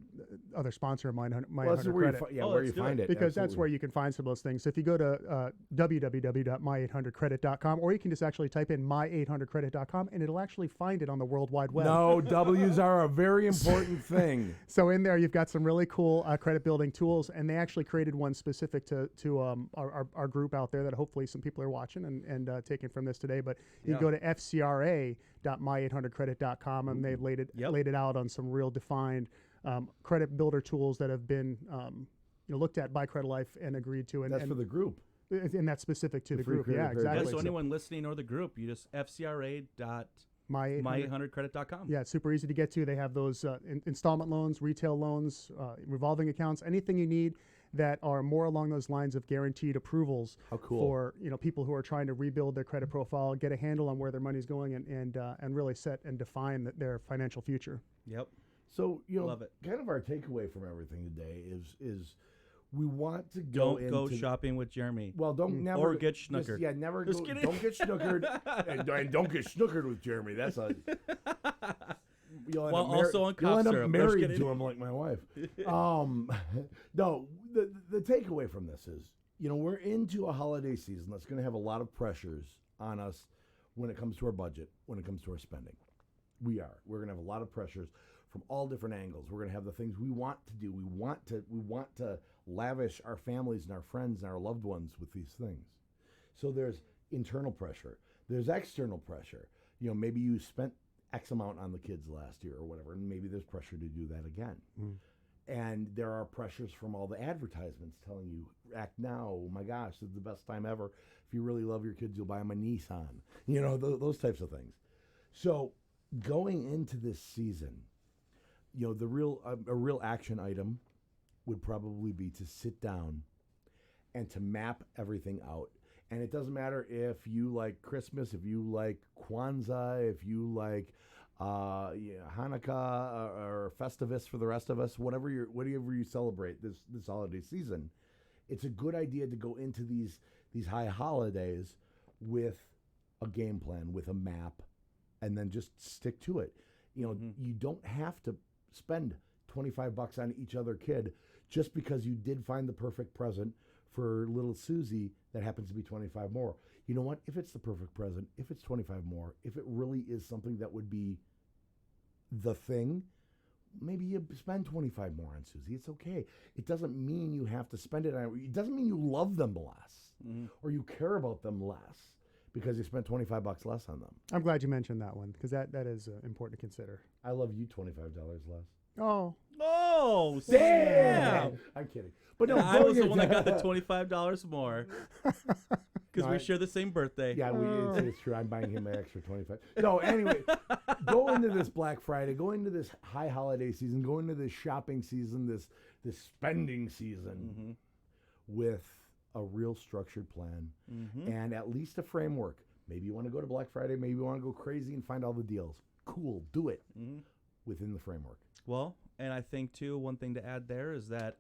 C: other sponsor of mine, My
A: Well, that's
C: 800
A: where you,
C: Credit.
A: where you
B: let's do
A: find
B: it.
A: it.
C: Because that's
A: absolutely.
C: where you can find some of those things. So if you go to www.my800credit.com, or you can just actually type in my800credit.com, and it'll actually find it on the World Wide Web.
A: No, W's are a very important thing.
C: So in there, you've got some really cool credit building tools, and they actually created one specific to our group out there that hopefully some people are watching and taking from this today. But you
B: Yeah.
C: go to fcra.my800credit.com, and they laid it out on some real defined credit builder tools that have been looked at by Credit Life and agreed to, and
A: That's for the group.
C: and that's specific to the
A: free
C: group.
A: credit
C: Yeah,
A: card.
B: Yeah,
C: exactly.
B: so anyone listening or the group, you just fcra.my800credit.com.
C: Yeah, it's super easy to get to. They have those installment loans, retail loans, revolving accounts, anything you need that are more along those lines of guaranteed approvals.
A: How cool.
C: For people who are trying to rebuild their credit profile, get a handle on where their money's going, and really set and define their financial future.
B: Yep.
A: So
B: Love it.
A: kind of our takeaway from everything today is we want to go
B: Don't go
A: into
B: shopping with Jeremy.
A: Well, don't never
B: Or get
A: just-
B: snookered.
A: Yeah, never
B: Just
A: go.
B: kidding.
A: Don't get snookered, and don't get snookered with Jeremy. That's a. You'll end
B: Well,
A: up
B: also on
A: you'll
B: cough
A: end up
B: syrup. I'm just
A: married
B: kidding.
A: to him like my wife. No, the takeaway from this is, we're into a holiday season that's going to have a lot of pressures on us when it comes to our budget, when it comes to our spending. We are. We're going to have a lot of pressures from all different angles. We're going to have the things we want to do. We want to lavish our families and our friends and our loved ones with these things. So there's internal pressure. There's external pressure. You know, maybe you spent X amount on the kids last year or whatever, and maybe there's pressure to do that again. And there are pressures from all the advertisements telling you, act now, oh my gosh, this is the best time ever. If you really love your kids, you'll buy them a Nissan. You know, those types of things. So going into this season, you know, a real action item would probably be to sit down and to map everything out. And it doesn't matter if you like Christmas, if you like Kwanzaa, if you like Hanukkah or Festivus for the rest of us, whatever you celebrate this holiday season. It's a good idea to go into these high holidays with a game plan, with a map, and then just stick to it. You know, you don't have to spend $25 on each other kid just because you did find the perfect present for little Susie that happens to be 25 more. You know what? If it's the perfect present, if it's 25 more, if it really is something that would be the thing, maybe you spend 25 more on Susie. It's okay. It doesn't mean you have to spend it on, it doesn't mean you love them less or you care about them less because you spent $25 less on them.
C: I'm glad you mentioned that one because that is important to consider.
A: I love you $25 less.
B: Oh,
A: Damn!
B: damn.
A: I'm kidding. But no,
B: I was the one that got the $25 more because we share the same birthday.
A: Yeah, it's true. I'm buying him an extra 25. No, anyway, go into this Black Friday, go into this high holiday season, go into this shopping season, this spending season with a real structured plan and at least a framework. Maybe you want to go to Black Friday, maybe you want to go crazy and find all the deals. Cool, do it within the framework.
B: Well, and I think, too, one thing to add there is that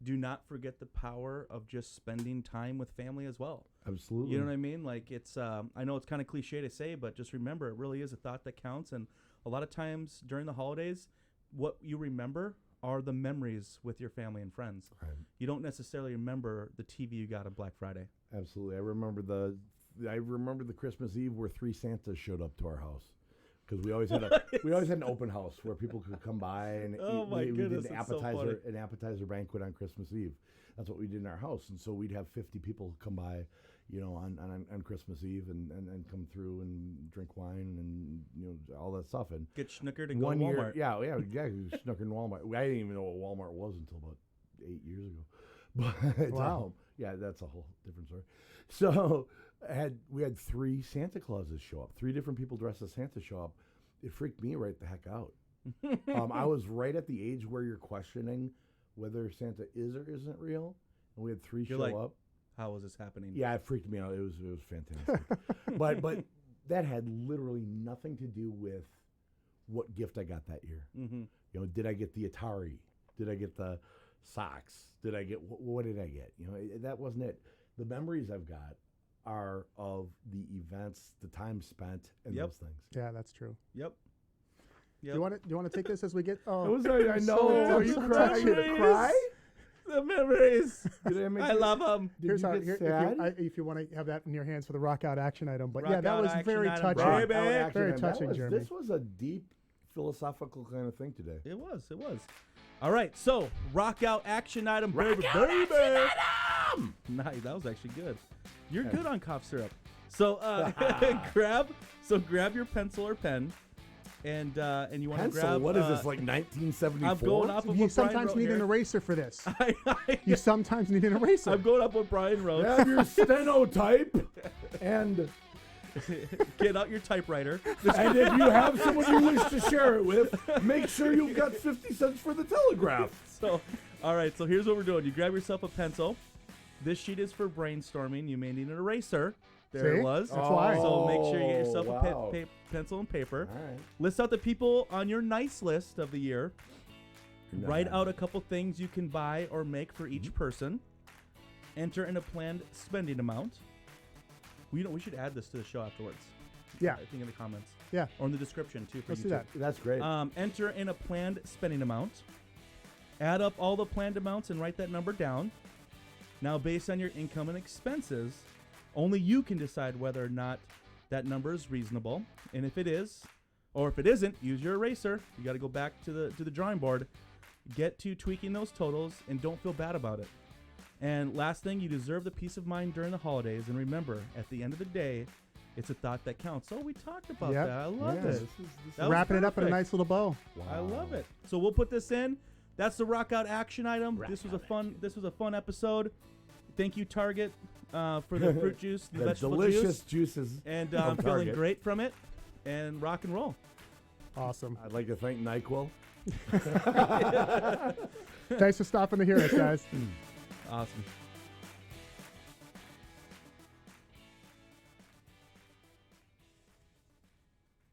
B: do not forget the power of just spending time with family as well.
A: Absolutely.
B: You know what I mean? Like, it's, I know it's kind of cliche to say, but just remember, it really is a thought that counts. And a lot of times during the holidays, what you remember are the memories with your family and friends.
A: Right.
B: You don't necessarily remember the TV you got on Black Friday.
A: Absolutely. I remember the Christmas Eve where 3 Santas showed up to our house. Because we always had an open house where people could come by and we did an appetizer banquet on Christmas Eve. That's what we did in our house, and so we'd have 50 people come by, you know, on Christmas Eve and come through and drink wine and you know all that stuff and
B: get snookered and go to Walmart.
A: Snookered in Walmart. I didn't even know what Walmart was until about 8 years ago. But
C: wow,
A: yeah, that's a whole different story. So. We had 3 Santa Clauses show up. 3 different people dressed as Santa show up. It freaked me right the heck out. I was right at the age where you're questioning whether Santa is or isn't real, and we had 3 show up.
B: How is this happening?
A: Yeah, it freaked me out. It was fantastic. but that had literally nothing to do with what gift I got that year. You know, did I get the Atari? Did I get the socks? Did I get what did I get? You know, that wasn't it. The memories I've got are of the events, the time spent, and those things.
C: Yeah, that's true.
B: Yep.
C: Do you want to take this as we get? Oh,
A: I know. Are you crying? Are you gonna cry?
B: The memories. I love them.
C: If you want to have that in your hands for the rock out action item, but
B: rock
C: that was very touching. Very touching, Jeremy.
A: This was a deep philosophical kind of thing today.
B: It was. All right, so rock out action item, baby. Nice, that was actually good. You're good on cough syrup. So grab your pencil or pen, and you want to grab.
A: What is this, like 1974?
B: I'm going off of what
C: You sometimes
B: Brian wrote
C: need
B: here.
C: an eraser for this.
B: You
C: sometimes need an eraser.
B: I'm going up what Brian wrote.
A: Grab your stenotype and
B: get out your typewriter.
A: And if you have someone you wish to share it with, make sure you've got 50 cents for the telegraph.
B: So, all right. So here's what we're doing. You grab yourself a pencil. This sheet is for brainstorming. You may need an eraser. There it was.
C: That's why.
B: So make sure you get yourself a pencil and paper.
A: All right.
B: List out the people on your nice list of the year. Write out a couple things you can buy or make for each person. Enter in a planned spending amount. We should add this to the show afterwards.
C: Yeah.
B: I think in the comments.
C: Yeah.
B: Or in the description, too, for
C: Let's
B: YouTube.
C: do that.
A: That's great.
B: Enter in a planned spending amount. Add up all the planned amounts and write that number down. Now, based on your income and expenses, only you can decide whether or not that number is reasonable. And if it is, Or if it isn't, use your eraser. You got to go back to the drawing board. Get to tweaking those totals and don't feel bad about it. And last thing, you deserve the peace of mind during the holidays. And remember, at the end of the day, it's a thought that counts. Oh, we talked about
C: Yep.
B: that. I love
A: Yeah,
B: it.
A: this is
B: That was
C: Wrapping it up in a
B: perfect.
C: nice little bow.
A: wow.
B: I love it. So we'll put this in. That's the rock out action item. This was a fun episode. Thank you, Target, for the fruit juice, the
A: The
B: vegetable
A: delicious
B: juice,
A: juices.
B: and
A: from
B: I'm feeling
A: Target.
B: great from it. And rock and roll.
C: Awesome.
A: I'd like to thank NyQuil.
C: Thanks for stopping to hear us, guys.
B: Awesome.